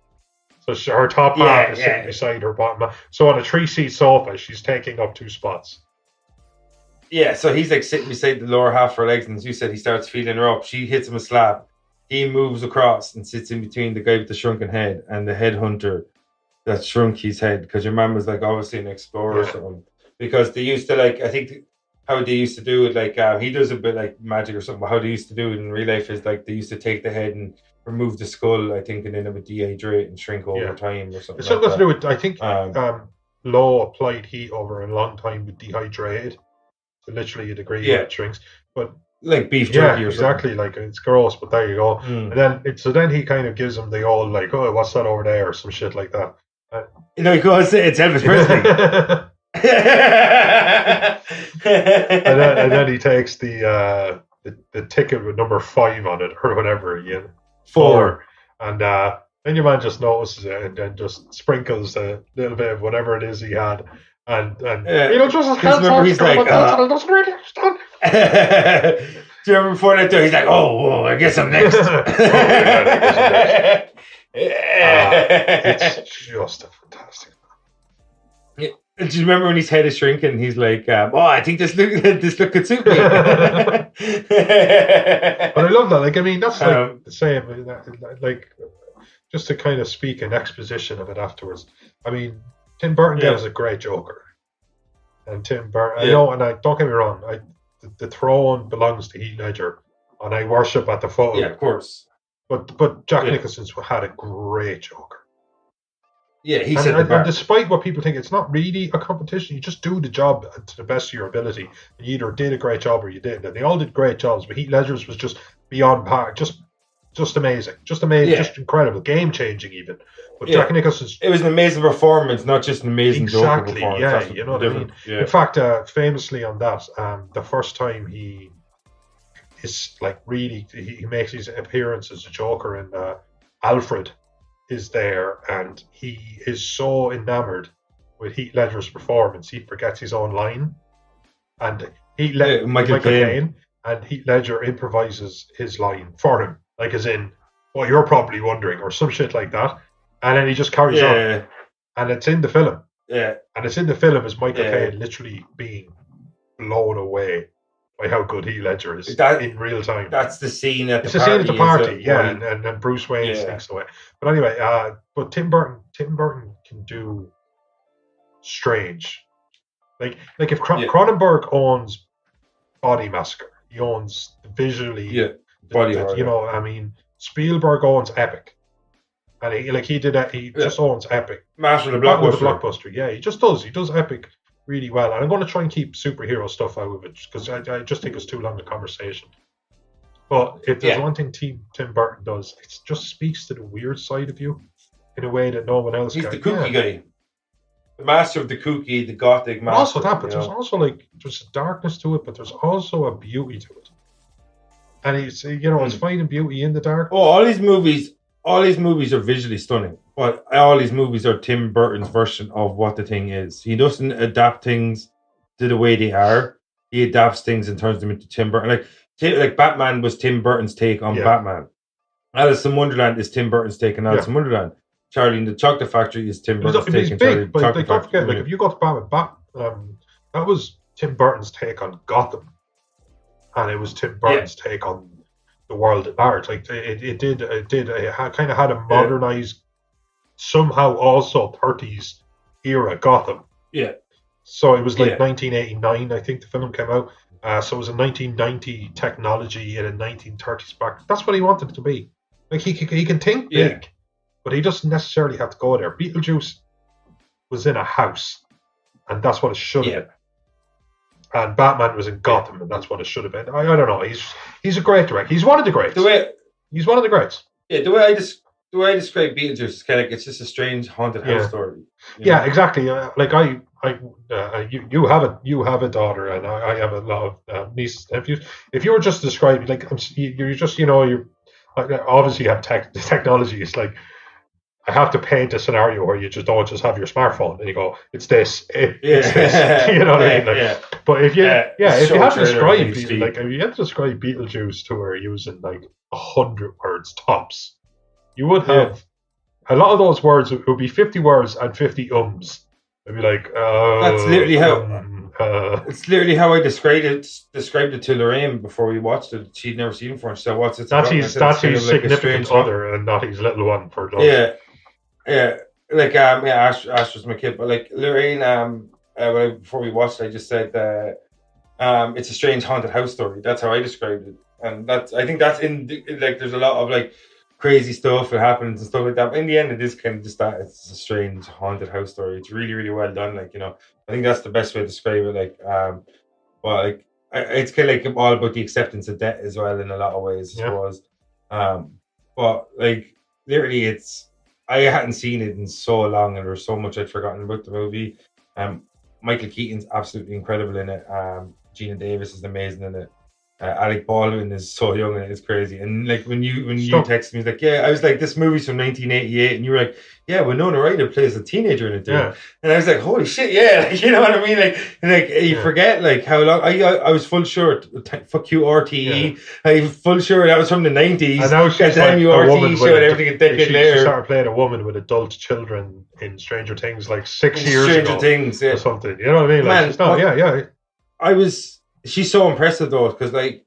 So her top half is sitting beside her bottom half. So on a 3-seat sofa, she's taking up 2 spots. Yeah, so he's like sitting beside the lower half of her legs, and as you said, he starts feeling her up. She hits him a slap. He moves across and sits in between the guy with the shrunken head and the headhunter that shrunk his head, because your man was like obviously an explorer or something. Because they used to, like, I think how they used to do it, like he does a bit like magic or something, but how they used to do it in real life is like they used to take the head and remove the skull, I think, and then it would dehydrate and shrink over time or something. It's something to do with, I think, low applied heat over a long time would dehydrate. So literally a degree where it shrinks. But like beef jerky or something. Exactly, like it's gross, but there you go. And then he kind of gives him the old like, "Oh, what's that over there?" or some shit like that. You know, he goes, "It's Elvis Presley." and then he takes the ticket with number 5 on it or whatever again. 4. And then your man just notices it and then just sprinkles a little bit of whatever it is he had. And you know, just remember he's like, doesn't really understand. Do you remember before that though? He's like, "Oh, I guess I'm next." It's just a fantastic. Yeah. Do you remember when his head is shrinking? He's like, "Oh, I think this look could suit me." But I love that. Like, I mean, that's like the same. Like, just to kind of speak an exposition of it afterwards. I mean, Tim Burton gave us a great Joker, and Tim Burton. I know, and I don't get me wrong. The throne belongs to Heath Ledger, and I worship at the foot. Yeah, of course. But Jack Nicholson's had a great Joker. Yeah, he and, said. And despite what people think, it's not really a competition. You just do the job to the best of your ability. And you either did a great job or you didn't. And they all did great jobs, but Heath Ledger's was just beyond par, just amazing, just incredible, game changing even. But Jack Nicholson's, it was an amazing performance, not just an amazing Joker performance. Yeah, you know what I mean. Yeah. In fact, famously on that, the first time he is like really, he makes his appearance as a Joker, and Alfred is there, and he is so enamored with Heath Ledger's performance, he forgets his own line, and Michael Caine, and Heath Ledger improvises his line for him, like as in, "What you're probably wondering," or some shit like that, and then he just carries on, and it's in the film. Yeah, and it's in the film as Michael Caine literally being blown away by how good Heath Ledger is in real time. That's the scene at the party. It's the scene at the party, and Bruce Wayne sneaks away. But anyway, but Tim Burton can do strange. Like if Cronenberg owns Body Massacre, he owns visually. Body horror. You know, I mean, Spielberg owns Epic, and he did that. He just owns Epic. Master of the blockbuster. Yeah, he just does. He does Epic really well, and I'm going to try and keep superhero stuff out of it because I just think it's too long a conversation. But if there's one thing Tim Burton does, it just speaks to the weird side of you in a way that no one else can. He's the kooky guy, the master of the kooky, the gothic master. Also that, but there's also there's a darkness to it, but there's also a beauty to it, and it's it's finding beauty in the dark. Oh, all these movies are visually stunning. But all these movies are Tim Burton's version of what the thing is. He doesn't adapt things to the way they are. He adapts things and turns them into Tim Burton. Like Batman was Tim Burton's take on Batman. Alice in Wonderland is Tim Burton's take on Alice in Wonderland. Charlie and the Chocolate Factory is Tim Burton's take on Charlie and the Chocolate Factory. Don't forget, if you go to Batman, that was Tim Burton's take on Gotham, and it was Tim Burton's take on the world at large. Like it kind of had a modernized, somehow also 30s era Gotham. Yeah. So it was like Yeah. 1989, I think the film came out. So it was a 1990 technology in a 1930s back. That's what he wanted it to be. Like he can think big, but he doesn't necessarily have to go there. Beetlejuice was in a house, and that's what it should have been. And Batman was in Gotham, and that's what it should have been. I don't know. He's a great director. He's one of the greats. He's one of the greats. Yeah, the way I describe Beetlejuice is kind of like it's just a strange haunted house story. Yeah, exactly. Like you have a daughter, and I have a lot of nieces. If you were just describing, like you're just you obviously have technology. It's like I have to paint a scenario where you just don't just have your smartphone and you go, it's this, it's this. You know what I mean? Like, but if you if you have to describe Beetlejuice to her using like 100 words tops, you would have a lot of those words. It would be 50 words and 50 ums. It'd be like that's literally how it's literally how I described it to Lorraine before we watched it. She'd never seen it before. She said, "What's it?" That's his significant other, and not his little one for those. Yeah, like Ash was my kid, but like Lorraine, before we watched it, I just said that it's a strange haunted house story. That's how I described it, and I think that's like there's a lot of like crazy stuff that happens and stuff like that. But in the end, it is kind of just that it's a strange haunted house story. It's really, really well done. Like I think that's the best way to describe it. Like, but like it's kind of like all about the acceptance of death as well in a lot of ways, I suppose. But like literally, I hadn't seen it in so long, and there's so much I'd forgotten about the movie. Michael Keaton's absolutely incredible in it. Gina Davis is amazing in it. Alec Baldwin is so young and it's crazy. And like when you texted me, like, I was like, this movie's from 1988, and you were like, Winona Ryder plays a teenager in it, dude. Yeah. And I was like, holy shit, like, you know what I mean? Like you forget like how long I was full shirt. Fuck you, RTE. I was full shirt. That was from the 90s. And now she's like a woman show and everything a decade later. She started playing a woman with adult children in Stranger Things like 6 years ago. Stranger Things, or something. You know what I mean? Like, she's so impressive though, because like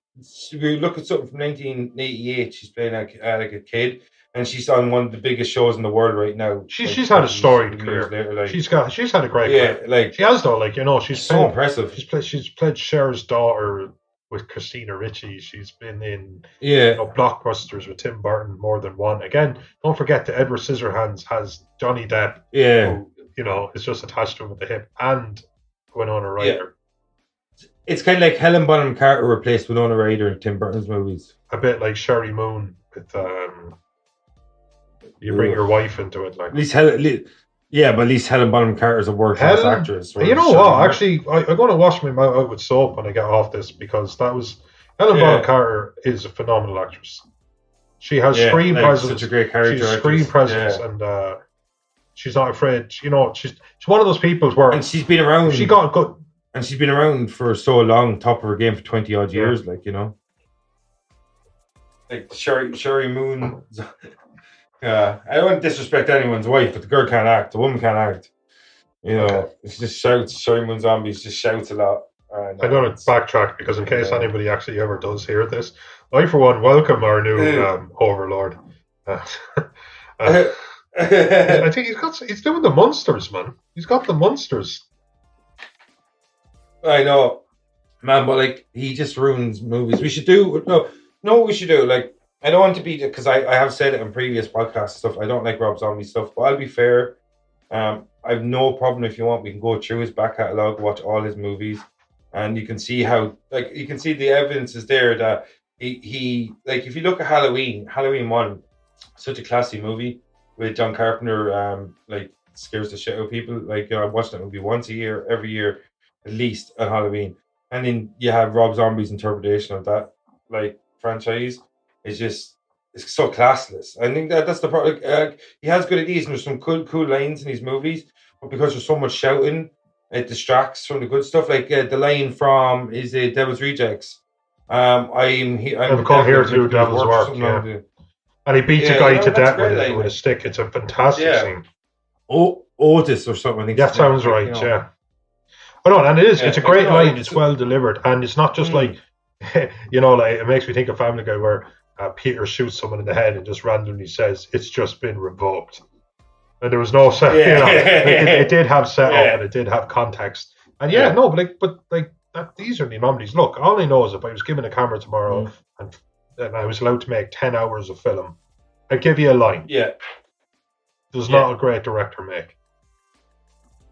we look at something from 1988. She's playing like a kid, and she's on one of the biggest shows in the world right now. She's had a storied career. Later, like, she's had a great career. Like she has though. Like she's so impressive. She's played Cher's daughter with Christina Ricci. She's been in blockbusters with Tim Burton, more than one. Again, don't forget that Edward Scissorhands has Johnny Depp. Who, is just attached to him with the hip, and Winona Ryder. Yeah. It's kind of like Helen Bonham Carter replaced Winona Ryder in Tim Burton's movies. A bit like Sherry Moon with you bring your wife into it, like. But at least Helen Bonham Carter is a world-class actress. You know what? Actually, I'm going to wash my mouth out with soap when I get off this, because Helen Bonham Carter is a phenomenal actress. She has screen presence. Such a great character. She's screen presence, and she's not afraid. She's one of those people where. And she's been around. She got good. And she's been around for so long, top of her game for 20 odd years, like, Like Sherry Moon. I don't want to disrespect anyone's wife, but the girl can't act. The woman can't act. She just shouts. Sherry Moon Zombies just shouts a lot. I'm going to backtrack, because in case anybody actually ever does hear this, I, for one, welcome our new overlord. I think he's doing the monsters, man. He's got the monsters. I know, man, but like he just ruins movies. We should do what we should do. Like, I don't want to be, because I have said it in previous podcast stuff. I don't like Rob Zombie stuff, but I'll be fair. I've no problem if you want. We can go through his back catalogue, watch all his movies, and you can see how, like, you can see the evidence is there that he like, if you look at Halloween 1, such a classy movie with John Carpenter, like scares the shit out of people. Like, I watch that movie once a year, every year. At least on Halloween, and then you have Rob Zombie's interpretation of that like franchise. It's so classless. I think that's the problem. He has good ideas, and there's some cool lines in his movies, but because there's so much shouting, it distracts from the good stuff. Like the line from Devil's Rejects. I'm come here to do devil's work. Yeah. And he beats a guy to death with a stick. It's a fantastic scene. Otis or something. I think that sounds right. Yeah. But no, and it is. It's a great line. It's well delivered, and it's not just like, like it makes me think of Family Guy, where Peter shoots someone in the head and just randomly says, "It's just been revoked," and there was no set. It did have setup and it did have context And Yeah. no, but these are the anomalies. Look, all I know is if I was given a camera tomorrow and I was allowed to make 10 hours of film, I'd give you a line. Yeah. Does not a great director make.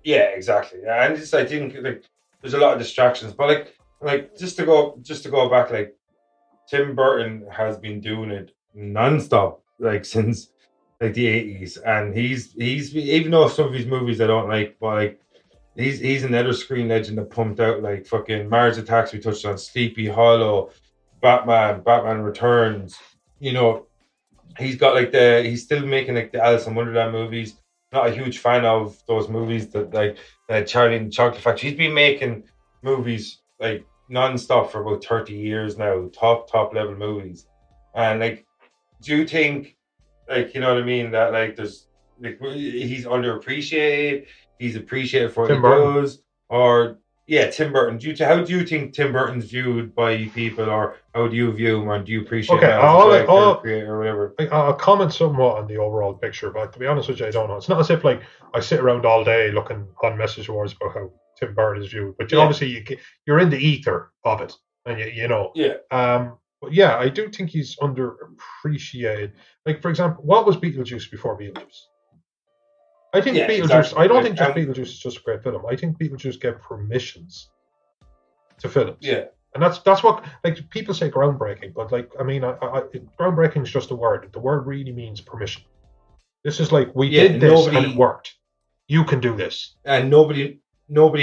Yeah, exactly. And just I think like there's a lot of distractions, but like just to go back, like Tim Burton has been doing it nonstop like since like the 80s, and he's even though some of his movies I don't like, but like he's another screen legend that pumped out like fucking Mars Attacks, we touched on, Sleepy Hollow, Batman Returns. You know, he's got like he's still making like the Alice in Wonderland movies. Not a huge fan of those movies that like Charlie and the Chocolate Factory. He's been making movies like non-stop for about 30 years now, top level movies. And like, do you think, like, you know what I mean, that like there's like he's underappreciated, he's appreciated for what he does, or Tim Burton. How do you think Tim Burton's viewed by people, or how do you view him, or do you appreciate him as a creator or whatever? I'll comment somewhat on the overall picture, but to be honest with you, I don't know. It's not as if like I sit around all day looking on message boards about how Tim Burton is viewed, but obviously you're in the ether of it, and you know. Yeah. But yeah, I do think he's underappreciated. Like, for example, what was Beetlejuice before Beetlejuice? I think Beetlejuice. Exactly. I don't think just Beetlejuice is just a great film. I think Beetlejuice gave permissions to films. Yeah, and that's what, like, people say groundbreaking, but like, I mean, groundbreaking is just a word. The word really means permission. This is like we did this and it worked. You can do this, and nobody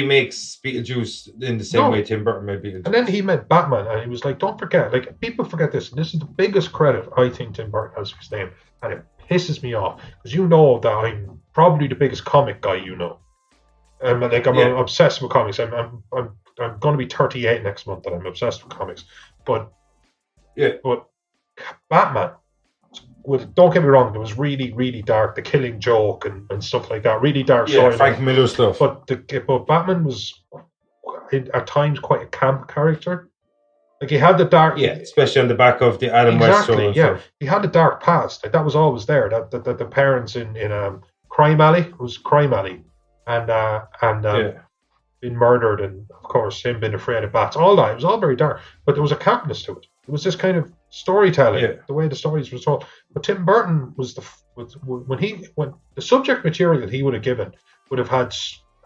makes Beetlejuice in the same way Tim Burton made Beetlejuice. And then he met Batman, and he was like, don't forget, like, people forget this, and this is the biggest credit I think Tim Burton has for his name, and it pisses me off, because you know that I'm probably the biggest comic guy you know. I'm obsessed with comics. I'm going to be 38 next month, and I'm obsessed with comics. But Batman, don't get me wrong, it was really, really dark. The Killing Joke and stuff like that, really dark story. Frank Miller stuff. But Batman was at times quite a camp character. Like, he had the dark, especially on the back of the Adam West show. And stuff. He had the dark past. Like, that was always there. That the parents in Crime Alley, it was Crime Alley, and being murdered, and of course him being afraid of bats. All that, it was all very dark, but there was a campness to it. It was this kind of storytelling, the way the stories were told. But Tim Burton was when the subject material he would have given would have had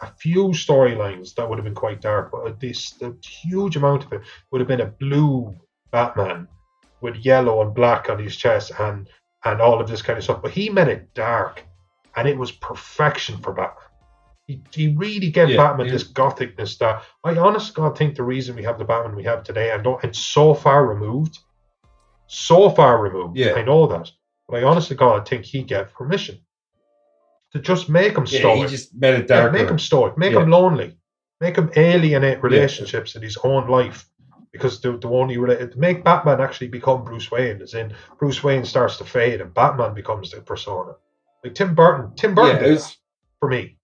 a few storylines that would have been quite dark, but the huge amount of it would have been a blue Batman with yellow and black on his chest and all of this kind of stuff. But he made it dark, and it was perfection for Batman. He really gave Batman this gothicness that I honestly God think the reason we have the Batman we have today, and it's so far removed. I know that, but I honestly God think he gave permission to just make him stoic. He just made it darker. Make him stoic, make him lonely, make him alienate relationships in his own life, because the only make Batman actually become Bruce Wayne, as in Bruce Wayne starts to fade and Batman becomes the persona. Like Tim Burton did that for me.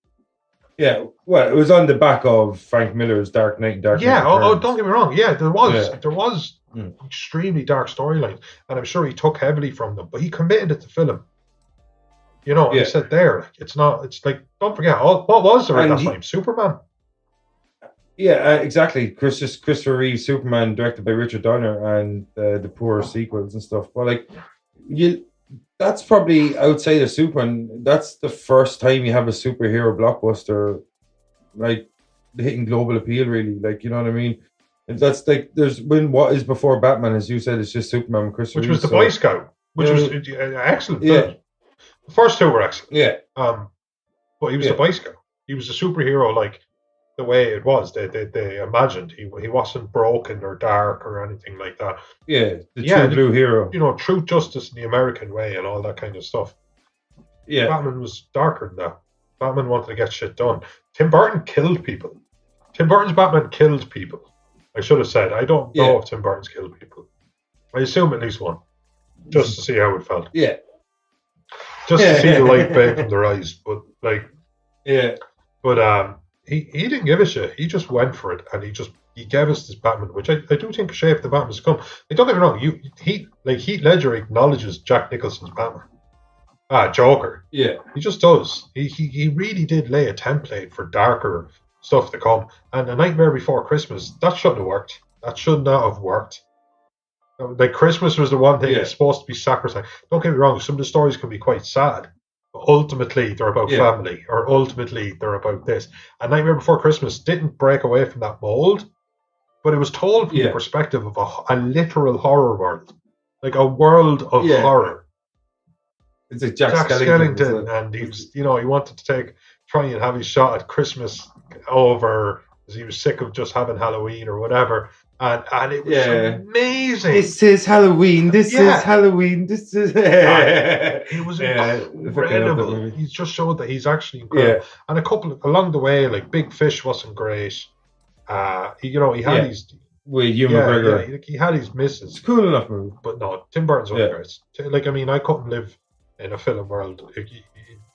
Yeah, well, it was on the back of Frank Miller's Dark Knight. Don't get me wrong. Yeah, there was extremely dark storylines, and I'm sure he took heavily from them, but he committed it to film. You know, I said there, it's like, don't forget, what was there at that time? Superman. Yeah, exactly. Christopher Reeve, Superman, directed by Richard Donner, and the poor sequels and stuff. But like, that's probably outside of Superman. That's the first time you have a superhero blockbuster, like, hitting global appeal. Really, like, you know what I mean. That's like what is before Batman, as you said, it's just Superman with Christopher Reeve. Which was the Boy Scout, which was an excellent film. The first two were excellent. Yeah. But he was a Boy Scout. He was a superhero, like the way it was. They imagined he wasn't broken or dark or anything like that. Yeah, the true blue hero. You know, truth, justice, in the American way, and all that kind of stuff. Yeah. Batman was darker than that. Batman wanted to get shit done. Tim Burton killed people. Tim Burton's Batman killed people. I should have said. I don't know if Tim Burton's killed people. I assume at least one, just to see how it felt. Yeah. Just to see the light fade from their eyes, but like, but he didn't give a shit. He just went for it, and he gave us this Batman, which I do think shaped the Batman's to come. Like, don't get me wrong, Heath Ledger acknowledges Jack Nicholson's Batman, Joker. Yeah, he just does. He really did lay a template for darker stuff to come. And A Nightmare Before Christmas, that shouldn't have worked. That should not have worked. Like, Christmas was the one thing that's supposed to be sacrosanct. Don't get me wrong, some of the stories can be quite sad. But ultimately, they're about family, or ultimately, they're about this. A Nightmare Before Christmas didn't break away from that mold, but it was told from the perspective of a literal horror world. Like a world of horror. It's like Jack Skellington, and he was, he wanted to try and have his shot at Christmas over because he was sick of just having Halloween or whatever. And it was amazing. This is Halloween. This is Halloween. This is. It was incredible. He just showed that he's actually incredible. And a couple along the way, like Big Fish wasn't great. He had his. With Hugh McGregor. He had his misses. It's cool enough movie. But no, Tim Burton's one of the greats. Like, I mean, I couldn't live in a film world.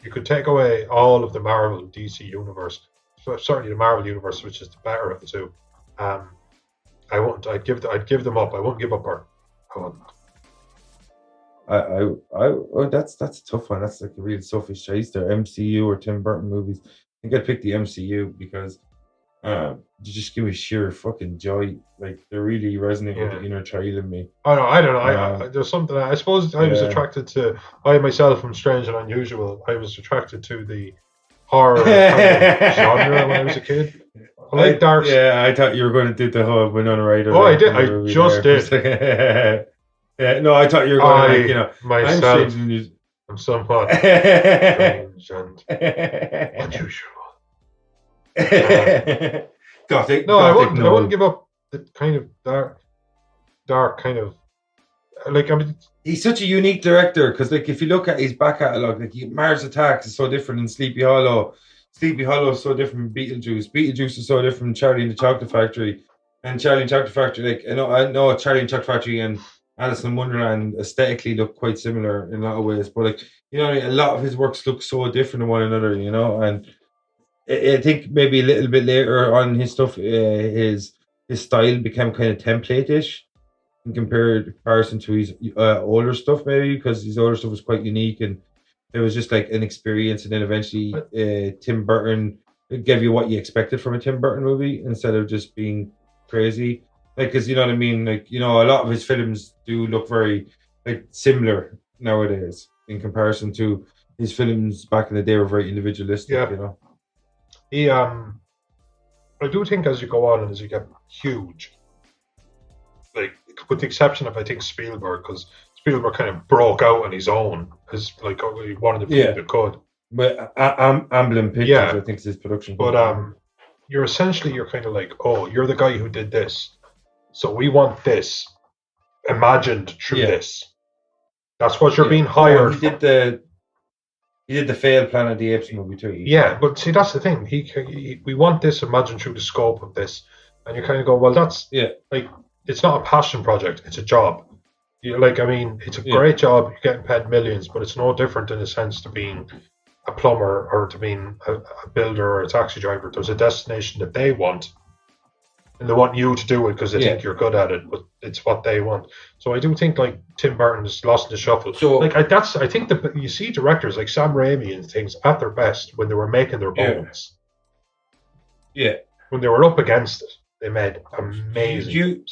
You could take away all of the Marvel and DC universe. So certainly the Marvel universe, which is the better of the two. I wouldn't. I'd give them up. I wouldn't give up her. I wouldn't. That's a tough one. That's like a real toughest choice there. MCU or Tim Burton movies. I think I'd pick the MCU because they just give me sheer fucking joy. Like, they really resonate with the inner child in me. I don't know. There's something. I suppose I was attracted to. I myself am strange and unusual. I was attracted to the horror kind of genre when I was a kid. I like dark. Yeah, I thought you were going to do the whole Winona Ryder. Oh, I did. I just did. No, I thought you were going to, myself. I'm somewhat strange and unusual. Gothic. No, I wouldn't give up the kind of dark kind of. Like, I mean, he's such a unique director because, like, if you look at his back catalogue, like Mars Attacks is so different than Sleepy Hollow. Sleepy Hollow is so different from Beetlejuice. Beetlejuice is so different from Charlie and the Chocolate Factory. And Charlie and the Chocolate Factory, like, I know Charlie and the Chocolate Factory and Alice in Wonderland aesthetically look quite similar in a lot of ways. But, like, a lot of his works look so different than one another, and I think maybe a little bit later on his stuff, his style became kind of template-ish in comparison to his older stuff, maybe, because his older stuff was quite unique and it was just like an experience. And then eventually Tim Burton gave you what you expected from a Tim Burton movie instead of just being crazy. Like, because, you know what I mean? Like, a lot of his films do look very, like, similar nowadays in comparison to his films back in the day were very individualistic, He, I do think as you go on and as you get huge, like, with the exception of, I think, Spielberg, because Spielberg kind of broke out on his own as, like, one of the people that could. But Amblin Pictures, I think, is his production. But you're kind of like, oh, you're the guy who did this, so we want this imagined through this. That's what you're being hired for. He did the failed Planet of the Apes movie too. Yeah, but see, that's the thing. We want this imagined through the scope of this, and you kind of go, well, that's like, it's not a passion project; it's a job. It's a great job. You're getting paid millions, but it's no different in a sense to being a plumber or to being a builder or a taxi driver. There's a destination that they want, and they want you to do it because they think you're good at it, but it's what they want. So I do think, like, Tim Burton is lost in the shuffle. So, like, I think that you see directors like Sam Raimi and things at their best when they were making their bones. Yeah. When they were up against it, they made amazing.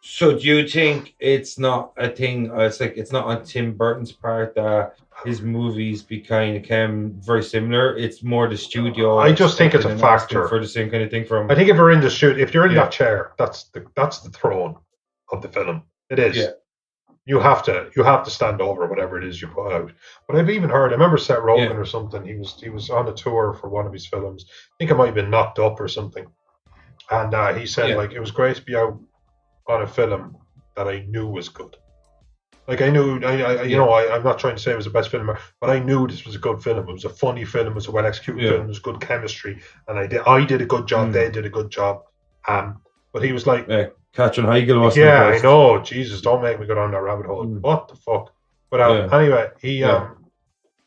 So do you think it's not a thing? It's not on Tim Burton's part that his movies became very similar. It's more the studio. I just think it's a factor for the same kind of thing. I think if you're in the studio, if you're in that chair, that's the throne of the film. It is. Yeah. You have to stand over whatever it is you put out. But I've even heard. I remember Seth Rogen or something. He was on a tour for one of his films. I think it might have been Knocked Up or something. And he said, like, it was great to be out on a film that I knew was good. Like, I knew, I'm not trying to say it was the best film, but I knew this was a good film. It was a funny film. It was a well-executed film. It was good chemistry. And I did a good job. They did a good job. But he was like... Katrin Heigl was I know. Jesus, don't make me go down that rabbit hole. What the fuck? But anyway,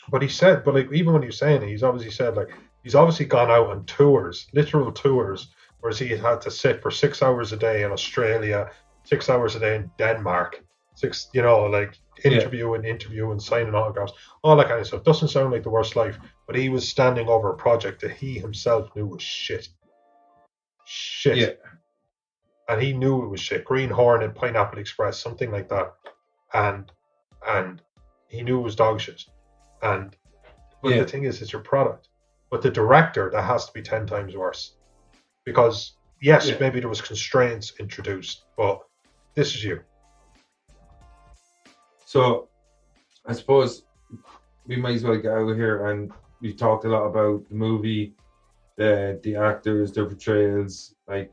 but he said, but, like, even when he was saying it, he's obviously said, like, he's obviously gone out on tours, literal tours, whereas he had to sit for 6 hours a day in Australia, 6 hours a day in Denmark, interviewing, signing autographs, all that kind of stuff. Doesn't sound like the worst life, but he was standing over a project that he himself knew was shit. Yeah. And he knew it was shit. Green Hornet, Pineapple Express, something like that. And he knew it was dog shit. But the thing is, it's your product. But the director, that has to be 10 times worse. Because, yes, maybe there was constraints introduced, but this is you. So, I suppose we might as well get out of here, and we've talked a lot about the movie, the actors, their portrayals, like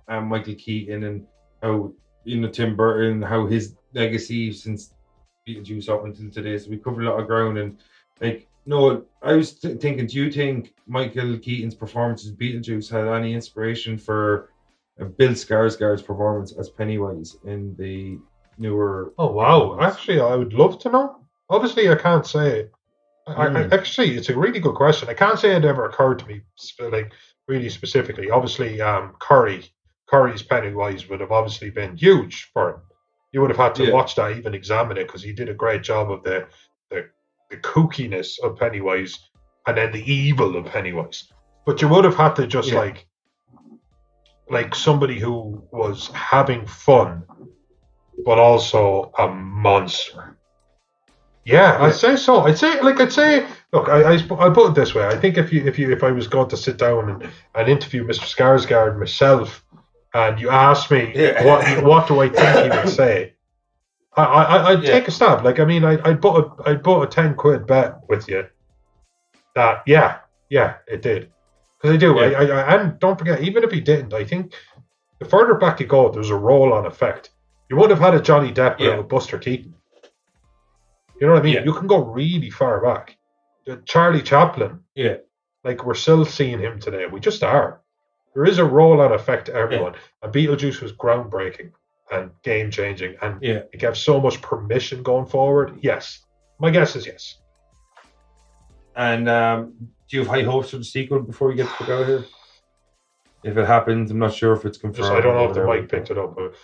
Michael Keaton, and how Tim Burton, how his legacy since Beetlejuice up until today. So we covered a lot of ground, and like Noel, I was thinking, do you think Michael Keaton's performance as Beetlejuice had any inspiration for Bill Skarsgård's performance as Pennywise in the newer? Oh wow! Actually, I would love to know. Obviously, I can't say. Actually, it's a really good question. I can't say it ever occurred to me, like really specifically. Obviously, Curry's Pennywise would have obviously been huge for him. You would have had to watch that, even examine it, because he did a great job of the kookiness of Pennywise and then the evil of Pennywise. But you would have had to just like somebody who was having fun, but also a monster. Yeah, I'd say so. I'd say, look, I put it this way. I think if I was going to sit down and interview Mr. Skarsgård myself, and you asked me what do I think he would say, I'd take a stab. Like, I mean, I'd put a £10 bet with you that it did, because I do. And don't forget, even if he didn't, I think the further back you go, there's a roll-on effect. You would have had a Johnny Depp with Buster Keaton. You know what I mean? You can go really far back. Charlie Chaplin. Yeah. Like, we're still seeing him today. We just are. There is a roll-on effect to everyone. And Beetlejuice was groundbreaking and game-changing. And it gave so much permission going forward. Yes. My guess is yes. And do you have high hopes for the sequel before we get the fuck out of here? If it happens, I'm not sure if it's confirmed. I don't know if the mic picked it up. But...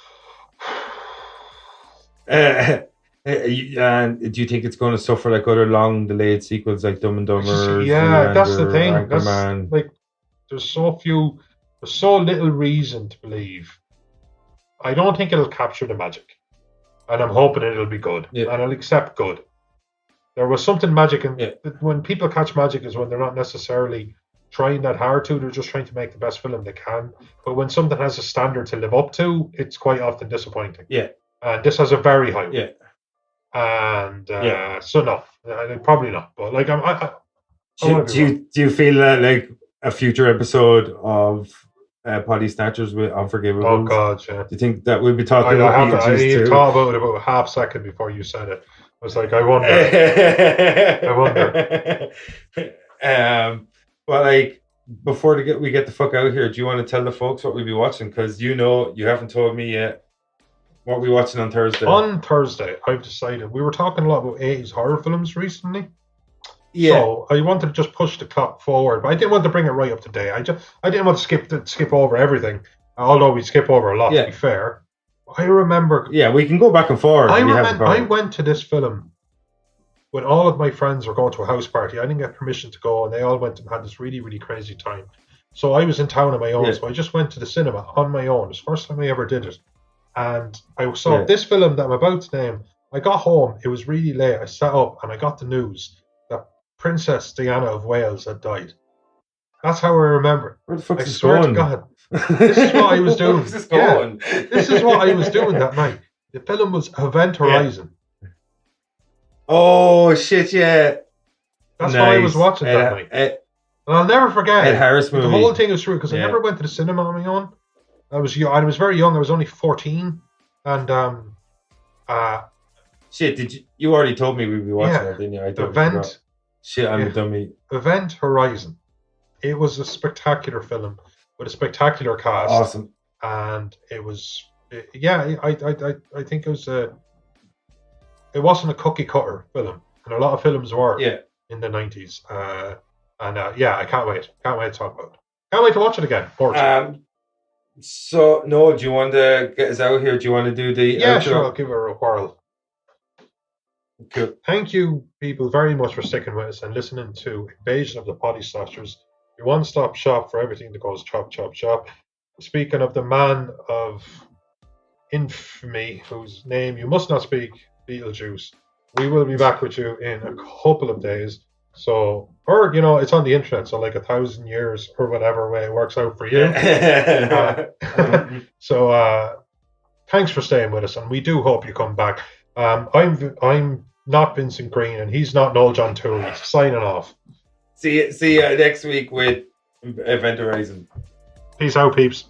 and do you think it's going to suffer like other long delayed sequels like Dumb and Dumber? Yeah, that's the thing. That's, like, there's so little reason to believe. I don't think it'll capture the magic, and I'm hoping it'll be good, and I'll accept good. There was something magic, and when people catch magic is when they're not necessarily trying that hard to. They're just trying to make the best film they can. But when something has a standard to live up to, it's quite often disappointing. Yeah, and this has a very high one. Yeah. And so no, probably not. But like, do you feel that like a future episode of Potty Snatchers with Unforgivable? Oh God, yeah. Do you think that we'll be talking about I thought about it about a half second before you said it. I was like, I wonder. Well, like, before we get the fuck out of here, do you want to tell the folks what we'll be watching? Because you haven't told me yet. What are we watching on Thursday? On Thursday, I've decided. We were talking a lot about 80s horror films recently. Yeah. So I wanted to just push the clock forward, but I didn't want to bring it right up to date. I didn't want to skip over everything, although we skip over a lot, to be fair. I remember... Yeah, we can go back and forward. I went to this film when all of my friends were going to a house party. I didn't get permission to go, and they all went and had this really, really crazy time. So I was in town on my own, so I just went to the cinema on my own. It's the first time I ever did it. And I saw this film that I'm about to name. I got home, it was really late. I sat up and I got the news that Princess Diana of Wales had died. That's how I remember it. Where the fuck I swear to God. This is what I was doing. This is what I was doing that night. The film was Event Horizon. Oh, shit, yeah. That's what I was watching that night. And I'll never forget Ed Harris movie. The whole thing was true, because I never went to the cinema on my own. I was very young. I was only 14, and shit! You already told me we'd be watching it, didn't you? I don't Event. Shit, I'm a dummy. Event Horizon. It was a spectacular film with a spectacular cast. Awesome. And it was, I think it was it wasn't a cookie cutter film, and a lot of films were in the 90s. I can't wait. Can't wait to talk about it. Can't wait to watch it again. So, no, do you want to get us out here? Do you want to do the outro? Sure, I'll give it a whirl. Cool. Thank you, people, very much for sticking with us and listening to Invasion of the Potty Slashers, your one-stop shop for everything that goes chop, chop, chop. Speaking of the man of infamy, whose name you must not speak, Beetlejuice, we will be back with you in a couple of days. So, or, it's on the internet, so like 1,000 years or whatever way it works out for you. So, thanks for staying with us, and we do hope you come back. I'm not Vincent Green, and he's not Noel-John too. He's signing off. See you next week with Event Horizon. Peace out, peeps.